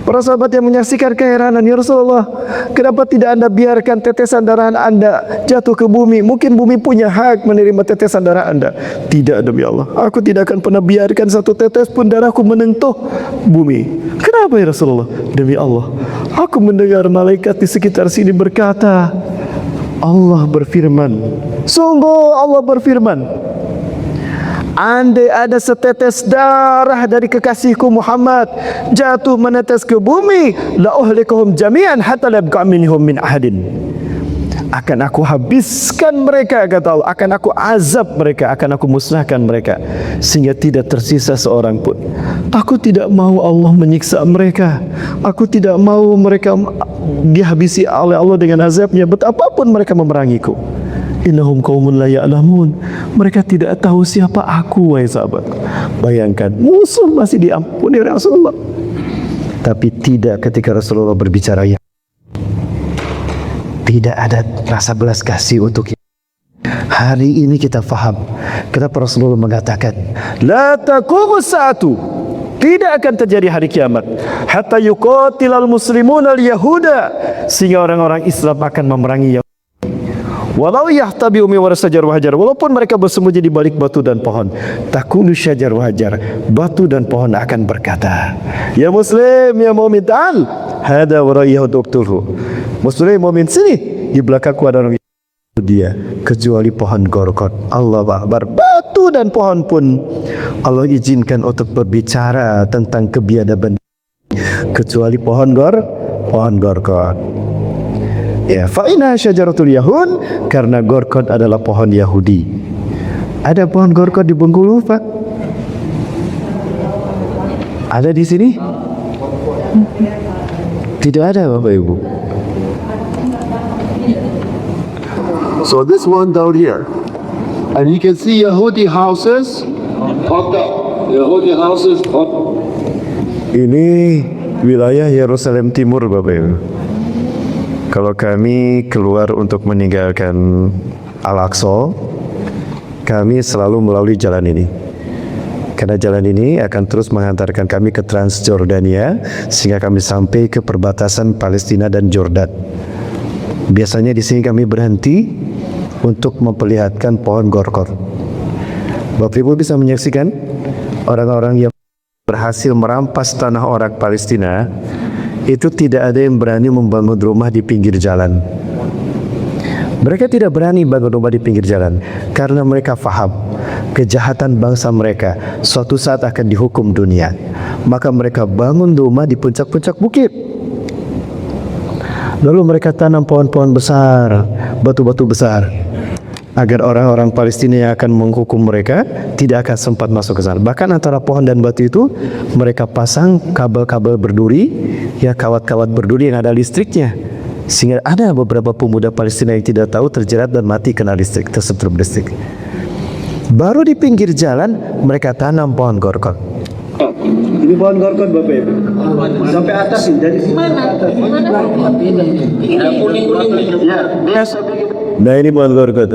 Para sahabat yang menyaksikan keheranan, ya Rasulullah, kenapa tidak Anda biarkan tetesan darah Anda jatuh ke bumi? Mungkin bumi punya hak menerima tetesan darah Anda. Tidak, demi Allah, aku tidak akan pernah biarkan satu tetes pun darahku menyentuh bumi. Kenapa ya Rasulullah? Demi Allah, aku mendengar malaikat di sekitar sini berkata, Allah berfirman, sungguh Allah berfirman, andai ada setetes darah dari kekasihku Muhammad jatuh menetes ke bumi, la uhlikuhum jami'an hatta la yabqa minhum min ahadin. Akan aku habiskan mereka, kata Allah, akan aku azab mereka, akan aku musnahkan mereka sehingga tidak tersisa seorang pun. Aku tidak mau Allah menyiksa mereka, aku tidak mau mereka dihabisi oleh Allah dengan azabnya betapapun mereka memerangiku. Innahum qaumun la ya'lamun. Mereka tidak tahu siapa aku, wahai sahabat. Bayangkan, musuh masih diampuni oleh Rasulullah. Tapi tidak ketika Rasulullah berbicara, ya, tidak ada rasa belas kasih untuk kita. Hari ini kita faham kenapa Rasulullah mengatakan, la taqumus saatu, tidak akan terjadi hari kiamat hatta yuqatilal muslimun al-yahuda, sehingga orang-orang Islam akan memerangi Yahudi. Walau yahtabi umi warasajar wahajar, walaupun mereka bersembunyi di balik batu dan pohon, takunu syajar wahajar, batu dan pohon akan berkata, ya muslim, ya mu'min, ta'al hada waraiyahu uqtulhu. Muslim, mu'min, sini, di belakangku ada orang dia, kecuali pohon gorkot. Allah Akbar. Batu dan pohon pun Allah izinkan untuk berbicara tentang kebiadaban, kecuali pohon gorkot. Ya, fa'ina syajaratul Yahud, karena gorkot adalah pohon Yahudi. Ada pohon gorkot di Bengkulu, Pak? Ada di sini? Tidak ada, Bapak Ibu. So this one down here, and you can see Yahudi houses popped up. Yahudi houses popped. Ini wilayah Yerusalem Timur, Bapak Ibu. Kalau kami keluar untuk meninggalkan Al-Aqsa, kami selalu melalui jalan ini. Karena jalan ini akan terus menghantarkan kami ke Transjordania, sehingga kami sampai ke perbatasan Palestina dan Jordan. Biasanya di sini kami berhenti untuk memperlihatkan pohon gorkot. Bapak Ibu bisa menyaksikan orang-orang yang berhasil merampas tanah orang Palestina, itu tidak ada yang berani membangun rumah di pinggir jalan. Mereka tidak berani bangun rumah di pinggir jalan karena mereka faham kejahatan bangsa mereka suatu saat akan dihukum dunia. Maka mereka bangun rumah di puncak-puncak bukit. Lalu mereka tanam pohon-pohon besar, batu-batu besar, agar orang-orang Palestina yang akan menghukum mereka tidak akan sempat masuk ke sana. Bahkan antara pohon dan batu itu mereka pasang kabel-kabel berduri, ya, kawat-kawat berduri yang ada listriknya, sehingga ada beberapa pemuda Palestina yang tidak tahu terjerat dan mati kena listrik, tersetrum listrik. Baru di pinggir jalan mereka tanam pohon gorkot. Ini pohon gorkot, Bapak Ibu. Sampai atas ini, dari sini. Nah, ini pohon gorkot.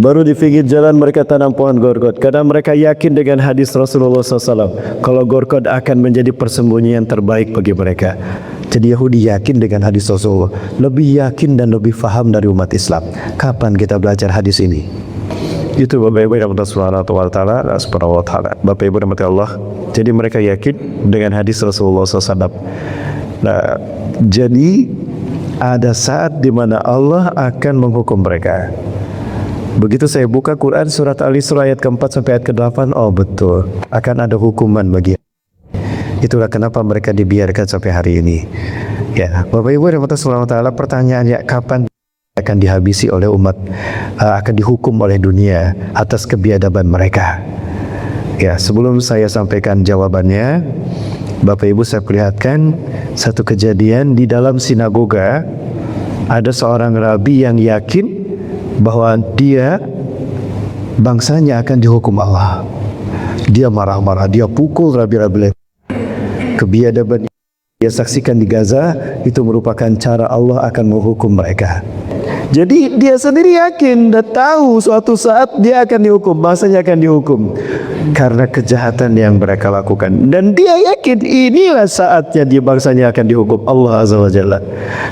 Baru di pinggir jalan mereka tanam pohon gorgot, karena mereka yakin dengan hadis Rasulullah SAW kalau gorgot akan menjadi persembunyian terbaik bagi mereka. Jadi Yahudi yakin dengan hadis Rasulullah, lebih yakin dan lebih faham dari umat Islam. Kapan kita belajar hadis ini? Itu Bapak Ibu yang Subhanahu wa Ta'ala. Bapak Ibu rahmati Allah. Jadi mereka yakin dengan hadis Rasulullah SAW. Nah, jadi ada saat di mana Allah akan menghukum mereka. Begitu saya buka Quran surat Al-Isra ayat ke-4 sampai ayat ke-8, oh betul, akan ada hukuman bagi. Itulah kenapa mereka dibiarkan sampai hari ini. Ya, Bapak Ibu rahmati Allah Ta'ala, pertanyaannya kapan akan dihabisi oleh umat, akan dihukum oleh dunia atas kebiadaban mereka. Ya, sebelum saya sampaikan jawabannya, Bapak Ibu saya perlihatkan satu kejadian di dalam sinagoga. Ada seorang rabi yang yakin bahwa dia bangsanya akan dihukum Allah. Dia marah-marah, dia pukul rabi-rabi. Kebiadaban dia saksikan di Gaza itu merupakan cara Allah akan menghukum mereka. Jadi dia sendiri yakin dan tahu suatu saat dia akan dihukum, bangsanya akan dihukum karena kejahatan yang mereka lakukan. Dan dia yakin inilah saatnya dia bangsanya akan dihukum Allah Azza wa Jalla.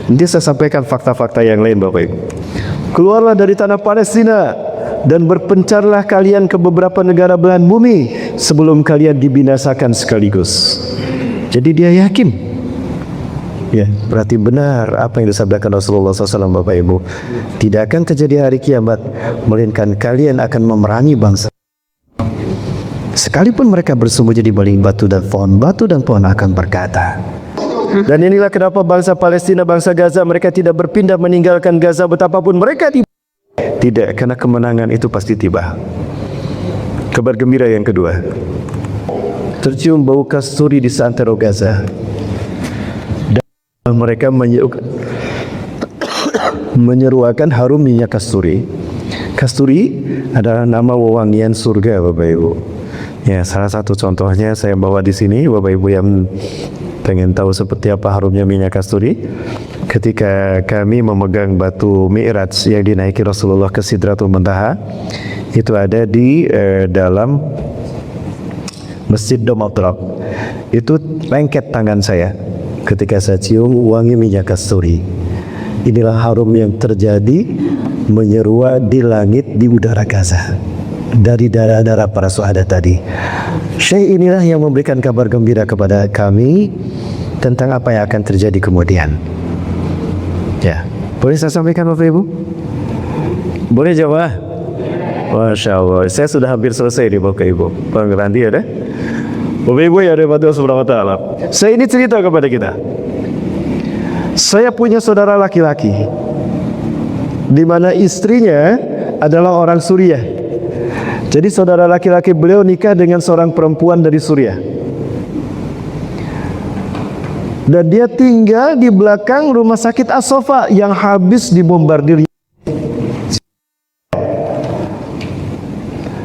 Nanti saya sampaikan fakta-fakta yang lain Bapak Ibu. Keluarlah dari tanah Palestina dan berpencarlah kalian ke beberapa negara belahan bumi sebelum kalian dibinasakan sekaligus. Jadi dia yakin. Ya, berarti benar apa yang disabdakan Rasulullah SAW Bapak Ibu. Tidak akan terjadi hari kiamat, melainkan kalian akan memerangi bangsa. Sekalipun mereka bersembunyi di balik batu dan pohon akan berkata. Dan inilah kenapa bangsa Palestina, bangsa Gaza, mereka tidak berpindah meninggalkan Gaza betapapun mereka tidak, karena kemenangan itu pasti tiba. Kabar gembira yang kedua, tercium bau kasturi di seantero Gaza. Dan mereka menyeruakan harum minyak kasturi. Kasturi adalah nama wewangian surga Bapak Ibu. Ya, salah satu contohnya saya bawa di sini Bapak Ibu yang pengen tahu seperti apa harumnya minyak kasturi. Ketika kami memegang batu Mi'raj yang dinaiki Rasulullah ke Sidratul Muntaha, itu ada di dalam Masjid Dom Abdurrab. Itu lengket tangan saya ketika saya cium wangi minyak kasturi. Inilah harum yang terjadi menyeruak di langit di udara Gaza dari darah-darah para syuhada tadi. Syekh inilah yang memberikan kabar gembira kepada kami tentang apa yang akan terjadi kemudian. Ya, boleh saya sampaikan Bapak Ibu? Boleh jawab? Masya Allah, saya sudah hampir selesai nih Bapak Ibu. Pengerti ya deh. Bapak Ibu ya, daripada Subhanahu wa Ta'ala. Saya ini cerita kepada kita. Saya punya saudara laki-laki, di mana istrinya adalah orang Suriah. Jadi saudara laki-laki beliau nikah dengan seorang perempuan dari Suriah. Dan dia tinggal di belakang rumah sakit As-Sofa yang habis dibombardir.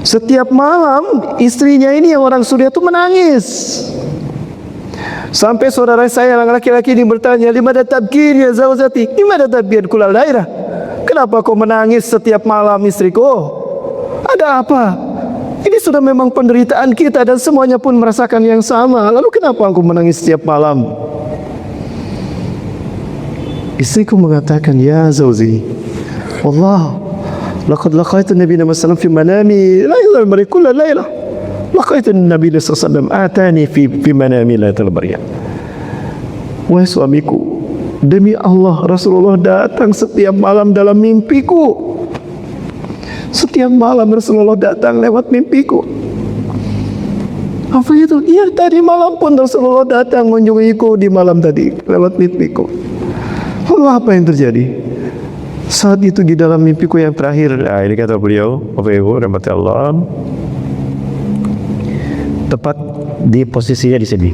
Setiap malam istrinya ini yang orang Suriah itu menangis. Sampai saudara saya yang laki-laki ini bertanya, "Limada tabkin ya zawjati? Limada tabkin kulal dairah?" Kenapa kau menangis setiap malam istriku? Ada apa? Ini sudah memang penderitaan kita dan semuanya pun merasakan yang sama. Lalu kenapa aku menangis setiap malam? Istriku mengatakan, "Ya zawzi, wallah, laqad laqaitu Nabi Muhammad SAW fi manami la yadhal kulla layla. Laqaitu Nabi SAW atani fi manami la yadhal bariyah." Wahai suamiku, demi Allah Rasulullah datang setiap malam dalam mimpiku. Setiap malam Rasulullah datang lewat mimpiku. Apa itu? Iya, tadi malam pun Rasulullah datang mengunjungiku di malam tadi lewat mimpiku. Lalu apa yang terjadi? Saat itu di dalam mimpiku yang terakhir, nah ini kata beliau, Bapak Ibu rahmati Allah, tepat di posisinya di sini.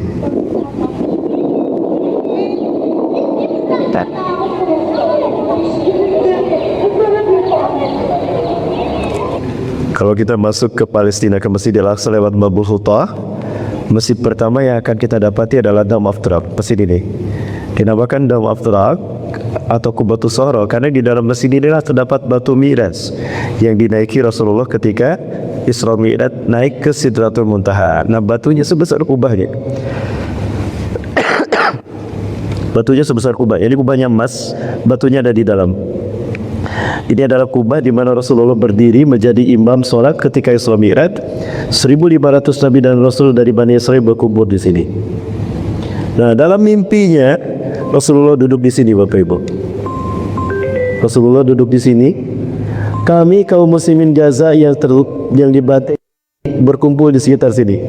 Kalau kita masuk ke Palestina, ke Masjid Al-Aqsa lewat Babul Hutah, masjid pertama yang akan kita dapati adalah Dome of Turab, masjid ini. Dinamakan Dome of Turab atau Qubatus Sughra, karena di dalam masjid inilah terdapat batu miras yang dinaiki Rasulullah ketika Isra Mi'raj naik ke Sidratul Muntaha. Nah, batunya sebesar kubahnya. Batunya sebesar kubah. Jadi kubahnya emas, batunya ada di dalam. Ini adalah kubah di mana Rasulullah berdiri menjadi imam sholat ketika Isra Mi'raj. 1.500 Nabi dan Rasul dari Bani Israil berkumpul di sini. Nah, dalam mimpinya Rasulullah duduk di sini, Bapak Ibu. Rasulullah duduk di sini. Kami kaum muslimin Gaza yang dibantai berkumpul di sekitar sini.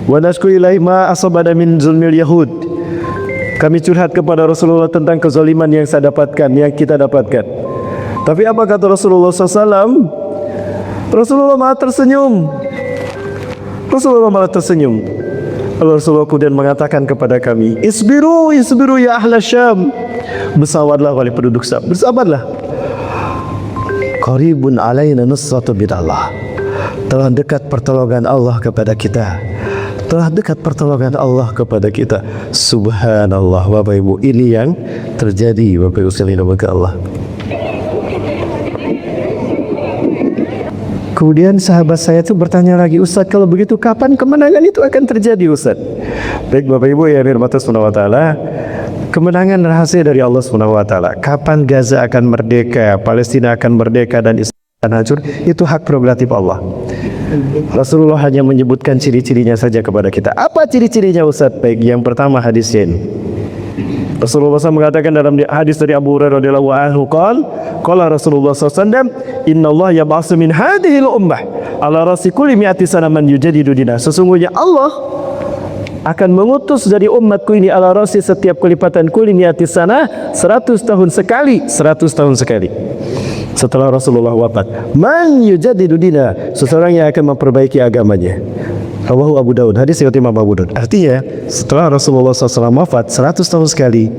Wa nashku ilaihi ma asabana min zulmil yahud. Kami curhat kepada Rasulullah tentang kezaliman yang saya dapatkan, yang kita dapatkan. Tapi apa kata Rasulullah SAW? Rasulullah malah tersenyum. Rasulullah malah tersenyum. Rasulullah kemudian mengatakan kepada kami, Isbiru ya ahla Syam. Bersabarlah wahai penduduk Syam, bersabarlah. Qaribun alaina nusratu bid'allah. Telah dekat pertolongan Allah kepada kita. Telah dekat pertolongan Allah kepada kita. Subhanallah, Bapak Ibu, ini yang terjadi, Bapak Ibu sekalian bagi Allah. Kemudian sahabat saya itu bertanya lagi, Ustaz, kalau begitu kapan kemenangan itu akan terjadi, Ustaz? Baik Bapak Ibu yang dirahmati subhanahu wa ta'ala, kemenangan rahasia dari Allah subhanahu wa ta'ala. Kapan Gaza akan merdeka, Palestina akan merdeka dan Israel akan hancur, itu hak prerogatif Allah. Rasulullah hanya menyebutkan ciri-cirinya saja kepada kita. Apa ciri-cirinya, Ustaz? Baik, yang pertama hadisnya ini. Rasulullah SAW mengatakan dalam hadis dari Abu Hurairah radhiyallahu anhu, qala Rasulullah SAW, Inna Allah yab'atsu min hadhil ummah ala rasi kulli mi'ati sana man yujadidu dinah. Sesungguhnya Allah akan mengutus dari umatku ini ala rasi setiap kelipatan kulli mi'ati sana 100 tahun sekali, 100 tahun sekali. Setelah Rasulullah wafat, man yujadidu dinah, seseorang yang akan memperbaiki agamanya. Rawahu Abu Daud, hadis riwayat Imam Abu Daud. Artinya, setelah Rasulullah SAW wafat 100 tahun sekali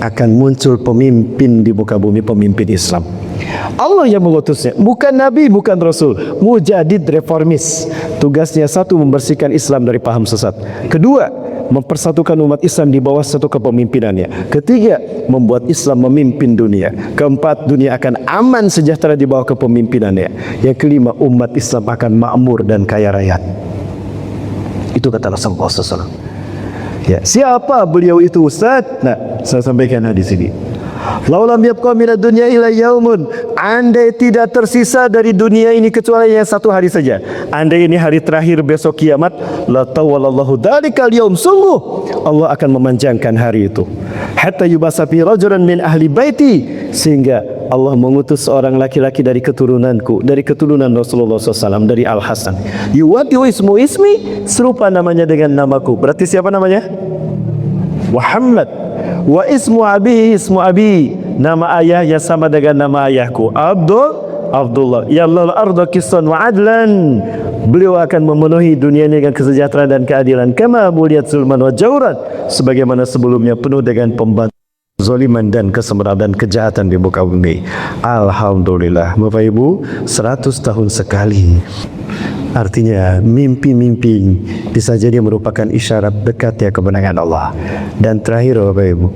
akan muncul pemimpin di muka bumi, pemimpin Islam. Allah yang mengutusnya, bukan Nabi, bukan Rasul. Mujadid, reformis. Tugasnya satu, membersihkan Islam dari paham sesat. Kedua, mempersatukan umat Islam di bawah satu kepemimpinannya. Ketiga, membuat Islam memimpin dunia. Keempat, dunia akan aman sejahtera di bawah kepemimpinannya. Yang kelima, umat Islam akan makmur dan kaya raya. Itu kata Rasulullah SAW. Ya, siapa beliau itu, Ustaz? Nah, saya sampaikan di sini. Laulam yabqa minad dunya illa yaumun. Andai tidak tersisa dari dunia ini kecuali yang satu hari saja. Andai ini hari terakhir besok kiamat, la tawallallahu dalikal yaum. Sungguh Allah akan memanjangkan hari itu. Hatta yubasa fi rajulan min ahli baiti, sehingga Allah mengutus seorang laki-laki dari keturunanku, dari keturunan Rasulullah SAW, dari Al-Hasan. Yuwadiu ismu ismi, serupa namanya dengan namaku. Berarti siapa namanya? Muhammad. Wa ismu abi, nama ayahnya sama dengan nama ayahku, Abdullah. Ya Allah arda qistan wa adlan. Beliau akan memenuhi dunia ini dengan kesejahteraan dan keadilan. Kama buliyat zulman wa jauran, sebagaimana sebelumnya penuh dengan pembantu, zaliman dan kesemarahan dan kejahatan di muka bumi. Alhamdulillah, Bapak Ibu, 100 tahun sekali. Artinya mimpi-mimpi bisa jadi merupakan isyarat dekatnya kemenangan Allah. Dan terakhir, Bapak Ibu,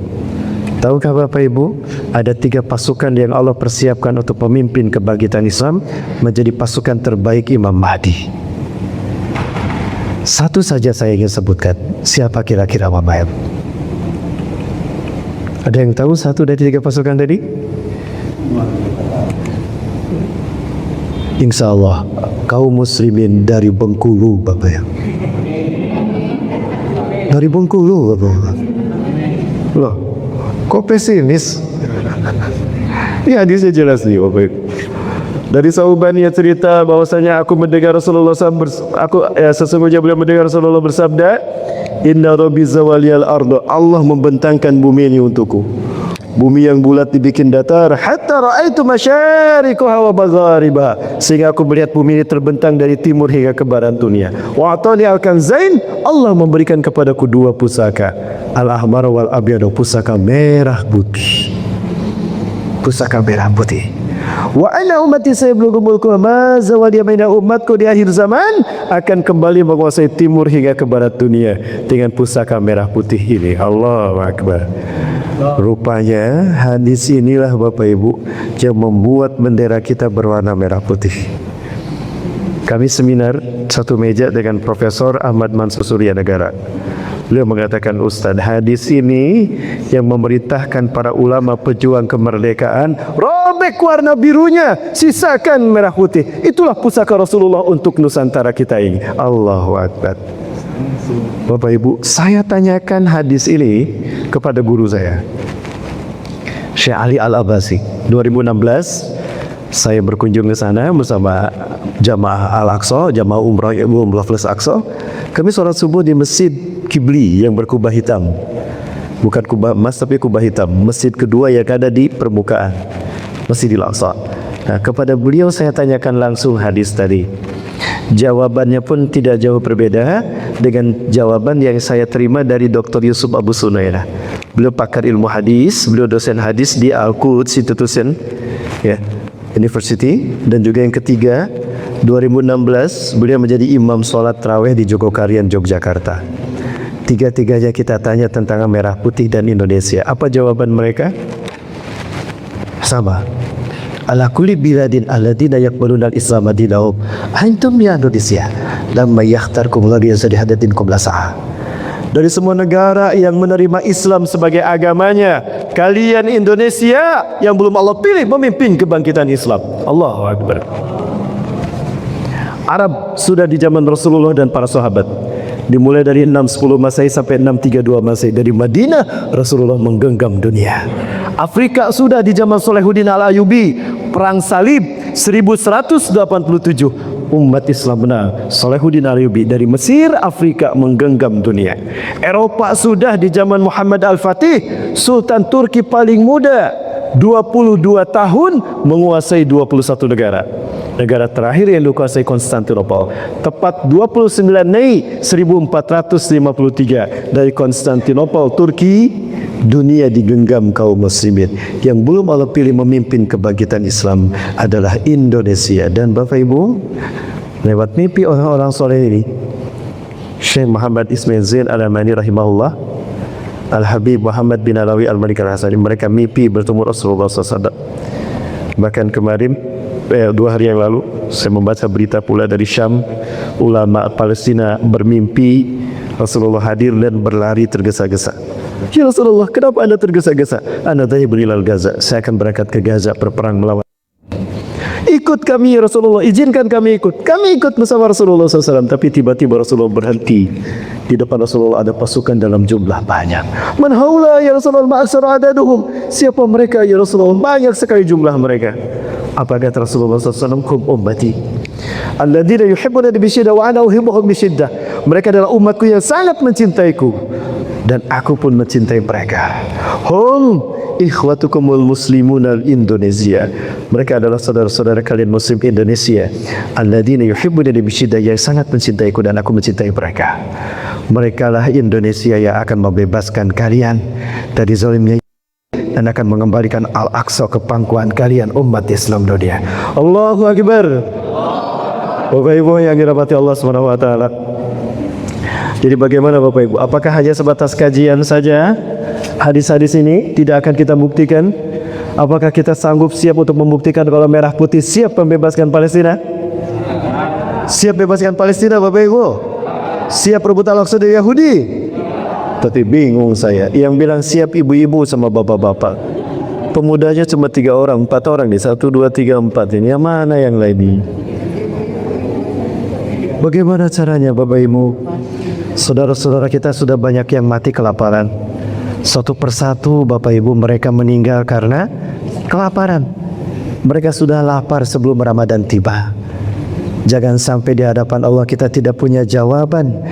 tahukah Bapak Ibu, ada 3 pasukan yang Allah persiapkan untuk pemimpin kebangkitan Islam menjadi pasukan terbaik Imam Mahdi. Satu saja saya ingin sebutkan. Siapa kira-kira Bapak Ibu? Ada yang tahu satu dari 3 pasukan tadi? Insya Allah kaum muslimin dari Bengkulu, Bapak ya. Dari Bengkulu, Bapak. Loh, kok pesimis? Ini hadisnya jelas nih, Bapak. Dari Sauban ia cerita bahwasanya aku mendengar Rasulullah sesungguhnya beliau mendengar Rasulullah bersabda, Inna Rabbi zawaliyal ardo, Allah membentangkan bumi ini untukku. Bumi yang bulat dibikin datar, hatta ra'aitu masyariqaha wa magharibaha, sehingga aku melihat bumi ini terbentang dari timur hingga ke barat dunia. Wa atani al-kanzain, Allah memberikan kepadaku 2 pusaka, al-ahmar wal abyad, pusaka merah putih. Pusaka merah putih. Wa ana ummati sayablughu mulku ma zawaliya baina umatku di akhir zaman akan kembali menguasai timur hingga ke barat dunia dengan pusaka merah putih ini. Allahu Akbar. Rupanya hadis inilah Bapak Ibu yang membuat bendera kita berwarna merah putih. Kami seminar satu meja dengan Profesor Ahmad Mansur Surya Negara. Beliau mengatakan, Ustadz, hadis ini yang memerintahkan para ulama pejuang kemerdekaan, robek warna birunya, sisakan merah putih. Itulah pusaka Rasulullah untuk Nusantara kita ini. Allahu Akbar. Bapak Ibu, saya tanyakan hadis ini kepada guru saya, Syekh Ali Al-Abbasi. 2016 saya berkunjung ke sana bersama jamaah Al-Aqsa, jamaah umrah plus Aqsa. Kami sholat subuh di Masjid Kibli yang berkubah hitam, bukan kubah emas tapi kubah hitam, masjid kedua yang ada di permukaan Masjidil Aqsa. Nah, kepada beliau saya tanyakan langsung hadis tadi. Jawabannya pun tidak jauh berbeda dengan jawaban yang saya terima dari Dr. Yusuf Abu Sunairah. Beliau pakar ilmu hadis, beliau dosen hadis di Al-Quds Institution University, dan juga yang ketiga 2016 beliau menjadi imam sholat tarawih di Jogokarian, Yogyakarta. Tiga-tiganya kita tanya tentang merah putih dan Indonesia. Apa jawaban mereka? Sama. Ala kulli biladin alladina yaqbaluna al-islam dinahum antum ya Indonesia lamma yakhtarkum ladhi yazadihadatin kumlasaha. Dari semua negara yang menerima Islam sebagai agamanya, kalian Indonesia yang belum Allah pilih memimpin kebangkitan Islam. Allahu Akbar. Arab sudah di zaman Rasulullah dan para sahabat. Dimulai dari 610 Masehi sampai 632 Masehi. Dari Madinah Rasulullah menggenggam dunia. Afrika sudah di zaman Salahuddin Al-Ayyubi, perang salib 1187. Umat Islam menang. Salahuddin Al-Ayyubi dari Mesir, Afrika menggenggam dunia. Eropa sudah di zaman Muhammad Al-Fatih, Sultan Turki paling muda, 22 tahun menguasai 21 negara. Negara terakhir yang dikuasai Konstantinopel, tepat 29 Mei 1453 dari Konstantinopel, Turki. Dunia digenggam kaum muslimin. Yang belum Allah pilih memimpin kebangkitan Islam adalah Indonesia. Dan Bapak Ibu, lewat mimpi orang-orang soleh ini, Syekh Muhammad Ismail Zain Al-Amani rahimahullah, Al-Habib Muhammad bin Alawi Al-Malik Al-Hasani, mereka mimpi bertemu Rasulullah SAW. Bahkan kemarin 2 hari yang lalu saya membaca berita pula dari Syam, ulama Palestina bermimpi Rasulullah hadir dan berlari tergesa-gesa. Ya Rasulullah, kenapa anda tergesa-gesa? Anda dhahibun ilal Gaza, saya akan berangkat ke Gaza berperang melawan. Ikut kami ya Rasulullah, izinkan kami ikut. Kami ikut bersama Rasulullah SAW. Tapi tiba-tiba Rasulullah berhenti. Di depan Rasulullah ada pasukan dalam jumlah banyak. Man haula ya Rasulullah ma'aksar adaduhum. Siapa mereka ya Rasulullah? Banyak sekali jumlah mereka. Apa kata Rasulullah SAW? Kum ummati alladzina yuhibbuna bisyiddah wa ana uhibbuhum bisyiddah. Mereka adalah umatku yang sangat mencintaiku, dan aku pun mencintai mereka. Hum ikhwatukumul muslimun al-Indonesia. Mereka adalah saudara-saudara kalian muslim Indonesia. Alladzina yuhibbuna bisyiddah, yang sangat mencintaiku dan aku mencintai mereka. Merekalah Indonesia yang akan membebaskan kalian dari zalimnya dan akan mengembalikan Al-Aqsa ke pangkuan kalian umat Islam dunia. Allahu Akbar. Bapak Ibu yang dirahmati Allah Subhanahu wa taala. Jadi bagaimana Bapak Ibu? Apakah hanya sebatas kajian saja hadis-hadis ini tidak akan kita buktikan? Apakah kita sanggup siap untuk membuktikan kalau merah putih siap membebaskan Palestina? Siap bebaskan Palestina Bapak Ibu? Siap rebut Al-Aqsa dari Yahudi? Tapi bingung saya, yang bilang siap ibu-ibu sama bapak-bapak. Pemudanya cuma 3 orang, 4 orang nih, 1, 2, 3, 4 ini. Yang mana yang lain ini? Bagaimana caranya Bapak Ibu? Saudara-saudara kita sudah banyak yang mati kelaparan. Satu persatu Bapak Ibu mereka meninggal karena kelaparan. Mereka sudah lapar sebelum Ramadan tiba. Jangan sampai di hadapan Allah kita tidak punya jawaban.